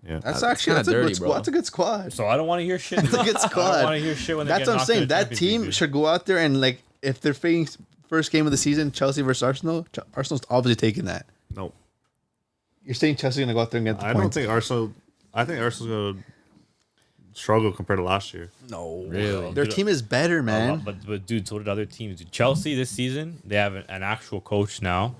S2: Yeah.
S4: That's
S1: That's
S4: actually
S1: kinda
S4: that's a
S1: dirty,
S4: good
S1: bro.
S4: squad. That's a good squad.
S3: So I don't want to hear shit.
S4: That's a good
S3: I don't
S4: squad.
S3: want to hear shit when they
S4: That's
S3: get
S4: what I'm
S3: knocked out
S4: saying.
S3: of the
S4: That
S3: Champions
S4: team
S3: League, dude.
S4: should go out there and like if they're facing first game of the season, Chelsea versus Arsenal. Arsenal's obviously taking that.
S2: No,
S4: You're saying Chelsea's gonna go out there and get the
S2: I
S4: points?
S2: don't think Arsenal. I think Arsenal's gonna struggle compared to last year.
S4: No,
S1: Really?
S4: Their team is better, man.
S3: But dude, so did other teams. Dude, Chelsea this season, they have an actual coach now,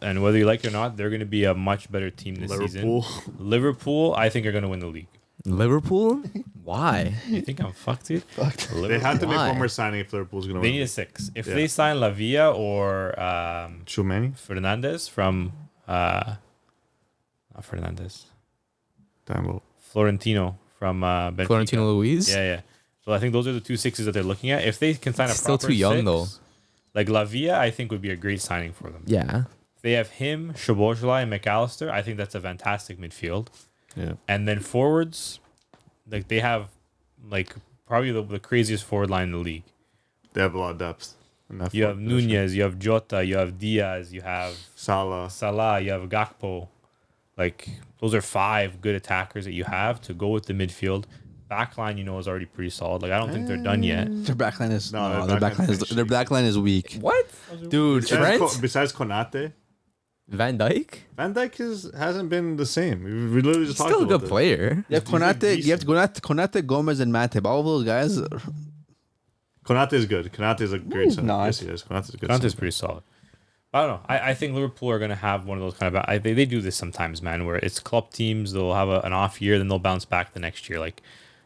S3: and whether you like it or not, they're going to be a much better team this
S2: Liverpool.
S3: season. Liverpool, I think are going to win the league.
S1: Liverpool? Why?
S3: You think I'm fucked, dude?
S2: They had to make
S1: Why?
S2: one more signing if Liverpool's gonna
S3: They
S2: win.
S3: need a 6. If
S2: Yeah.
S3: they sign Lavia or
S2: Tchouameni?
S3: Fernandez from not Fernandez,
S2: Damn well.
S3: Florentino from Benfica.
S1: Florentino Luis?
S3: Yeah. So I think those are the 2 6s that they're looking at. If they can sign a
S1: Still
S3: proper
S1: too young,
S3: 6,
S1: though.
S3: like Lavia, I think would be a great signing for them.
S1: Yeah.
S3: If they have him, Szoboszlai, and McAllister, I think that's a fantastic midfield.
S2: Yeah.
S3: And then forwards, like they have like probably the craziest forward line in the league.
S2: They have a lot of depth. in that
S3: You have
S2: forward position.
S3: Nunez, you have Jota, you have Diaz, you have
S2: Salah.
S3: Salah, you have Gakpo. Like those are 5 good attackers that you have to go with the midfield. Backline, is already pretty solid. Like I don't think they're done yet.
S4: Their backline is
S2: No,
S4: their
S2: their
S4: backline is
S2: backline
S4: their
S2: is
S4: backline is weak.
S1: What?
S4: Dude,
S1: Trent?
S2: Besides Konate,
S1: Van Dyke?
S2: Van Dijk hasn't been the same. We literally just talked
S1: Still a
S2: about
S1: good
S2: this.
S1: player.
S4: you have Konate, you have Konate, Gomez, and Matip. All those guys.
S2: Konate is good. Konate is a great
S4: he's
S2: center.
S4: not.
S2: Yes, he is. Konate is a good
S3: Conte's
S2: center.
S3: pretty solid. I don't know. I think Liverpool are going to have one of those kind of. They do this sometimes, man, where it's club teams. They'll have an off year, then they'll bounce back the next year. Like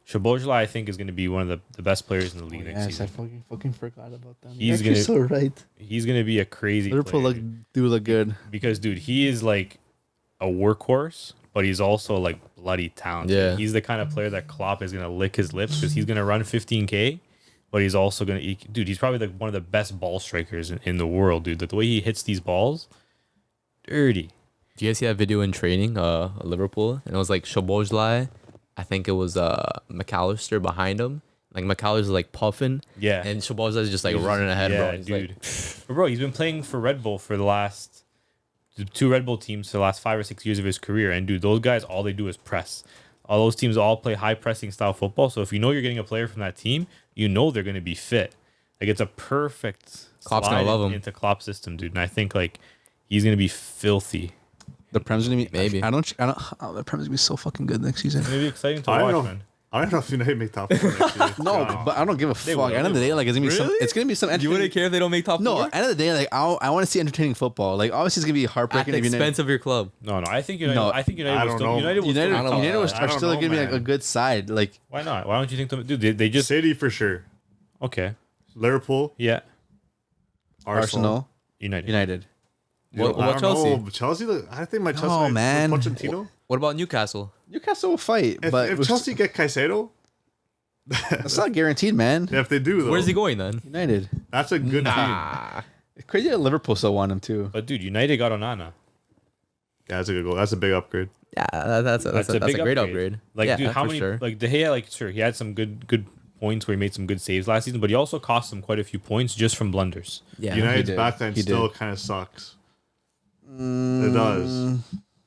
S3: Szoboszlai, I think, is going to be one of the best players in the league next
S4: Yes, I
S3: season.
S4: fucking forgot about them.
S3: He's
S4: You're
S3: gonna-
S4: so right.
S3: He's going to be a crazy
S4: Liverpool
S3: player,
S4: look good.
S3: because, dude, he is like a workhorse, but he's also like bloody talented.
S1: Yeah.
S3: He's the kind of player that Klopp is going to lick his lips because he's going to run 15K, but he's also going to, dude, he's probably like one of the best ball strikers in the world, dude. The way he hits these balls, dirty.
S1: Do you guys see that video in training, Liverpool? And it was like Szoboszlai. I think it was McAllister behind him. Like McAllister's like puffing.
S3: Yeah.
S1: And Szoboszlai's just like running ahead,
S3: Yeah,
S1: bro. He's
S3: dude.
S1: like,
S3: But bro, he's been playing for Red Bull for the 2 Red Bull teams for the last 5 or 6 years of his career. And dude, those guys, all they do is press. All those teams all play high pressing style football. So if you know you're getting a player from that team, you know they're going to be fit. Like it's a perfect
S1: Klopp's gonna
S3: slide
S1: love him.
S3: into Klopp's system, dude. And I think like he's going to be filthy.
S4: The Prem's gonna be
S1: Maybe.
S4: I don't. Oh, the Prem's gonna be so fucking good next season.
S3: It's going to be exciting to
S2: I don't
S3: watch,
S2: know.
S3: man.
S2: I don't know if United make top 4 next year.
S4: No, but I don't give a fuck.
S3: will,
S4: At the end of the day, like it's gonna be some.
S1: Really?
S4: It's gonna be some.
S1: you wouldn't care if they don't make top
S4: No,
S1: four?
S4: at the end of the day, like I want to see entertaining football. Like obviously, it's gonna be
S1: At
S4: heartbreaking.
S1: the
S4: if United-
S1: expense of your club.
S3: No, I think United.
S4: No,
S3: I think United
S2: I
S3: will
S2: don't
S3: still.
S2: know.
S3: United will
S4: United,
S3: still.
S1: I don't know.
S4: United
S2: I
S4: are
S2: don't
S4: still
S2: know,
S4: gonna be like
S2: man.
S4: a good side. Like
S3: Why not? Why don't you think? Dude, they just
S2: City for sure.
S3: okay.
S2: Liverpool,
S3: Yeah,
S4: Arsenal,
S3: United.
S4: United.
S1: What
S2: I
S1: about
S2: don't
S1: Chelsea?
S2: know. Chelsea, I think my Chelsea.
S4: No, man.
S2: Pochettino.
S1: What about Newcastle?
S4: Newcastle will fight, but
S2: If Chelsea get Caicedo,
S4: that's not guaranteed, man.
S2: if they do, though,
S1: Where's he going then?
S4: United.
S2: that's a good team.
S1: Ah.
S4: It's crazy that Liverpool still want him too.
S3: But dude, United got Onana.
S2: Yeah, that's a good goal. That's a big upgrade.
S1: Yeah, that's a
S3: big
S1: great upgrade.
S3: Like,
S1: yeah,
S3: dude, how
S1: for
S3: many?
S1: sure.
S3: Like De Gea, like sure, he had some good points where he made some good saves last season, but he also cost them quite a few points just from blunders.
S1: Yeah.
S2: United's
S4: did.
S2: backline
S4: He
S2: still
S4: did.
S2: kind of sucks. It does.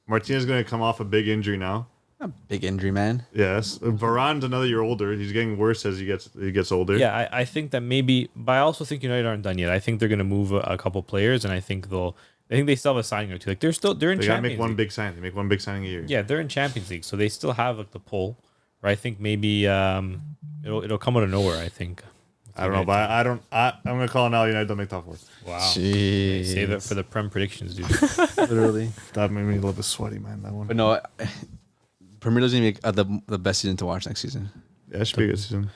S2: Martinez is going to come off a big injury now.
S4: A big injury, man.
S2: Yes. Varane's another year older. He's getting worse as he gets older.
S3: Yeah, I think that maybe, but I also think United aren't done yet. I think they're going to move a couple players, and I think they still have a signing or two. Like they're in
S2: They got to
S3: Champions
S2: make one
S3: League.
S2: big signing. They make one big signing a year.
S3: Yeah, they're in Champions League, so they still have like the pull. Or I think maybe it'll come out of nowhere. I think.
S2: I don't know, but I'm going to call it now. United don't make top four.
S3: Wow.
S1: Jeez.
S3: Save that for the Prem predictions, dude.
S4: Literally.
S2: That made me a little bit sweaty, man. That one.
S4: But no, Premier League's gonna make the best season to watch next season.
S2: Yeah, it should be a good season.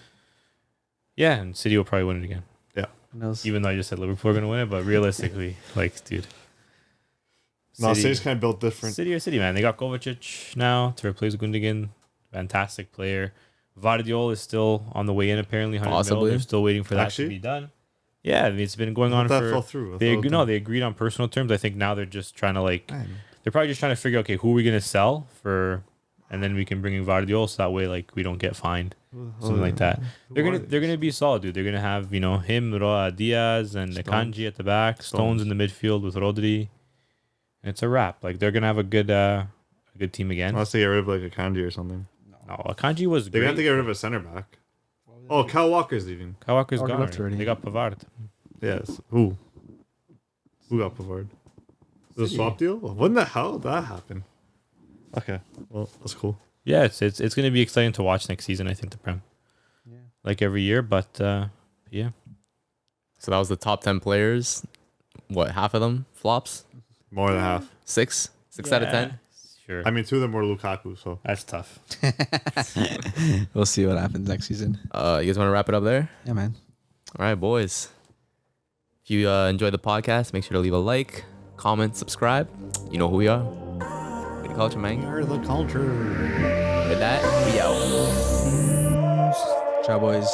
S3: Yeah, and City will probably win it again.
S2: Yeah.
S4: Who knows?
S3: Even though I just said Liverpool are going to win it, but realistically, like, dude.
S2: No, City's kind of built different.
S3: City, man. They got Kovacic now to replace Gundogan. Fantastic player. Vardiol is still on the way in, apparently. 100
S1: Possibly.
S3: mil. They're still waiting for that
S2: Actually?
S3: to be done. Yeah, I mean, it's been going
S2: I
S3: on
S2: thought
S3: for...
S2: that fell through.
S3: They agreed on personal terms. I think now they're just trying to, like...
S2: Man.
S3: They're probably just trying to figure out, okay, who are we going to sell for... And then we can bring in Vardiol so that way, like, we don't get fined. Something like that. They're gonna be solid, dude. They're gonna have, you know, him, Diaz, and Kanji at the back, Stones in the midfield with Rodri. And it's a wrap. Like they're gonna have a good team again.
S2: Unless they get rid of like a Kanji or something.
S3: No, Kanji was
S2: They're
S3: great.
S2: going to have to get rid of a center back. Oh, Kyle Walker's leaving.
S3: Kyle Walker's
S4: Walker
S3: gone.
S4: left already.
S3: They got Pavard.
S2: Yes. Who? Who got Pavard? The swap deal? When the hell did that happen? Okay. Well, that's cool.
S3: Yeah, it's gonna be exciting to watch next season. I think the Prem, like every year. But yeah,
S1: So that was the top 10 players. What, half of them flops?
S2: More than half.
S1: Six out of 10?
S3: Sure.
S2: I mean, 2 of them were Lukaku, so.
S3: That's tough.
S4: We'll see what happens next season.
S1: You guys want to wrap it up there?
S4: Yeah, man.
S1: All right, boys. If you enjoyed the podcast, make sure to leave a like, comment, subscribe. You know who we are. Way to culture, man.
S2: You're the culture.
S1: With that, we out.
S4: Ciao, boys.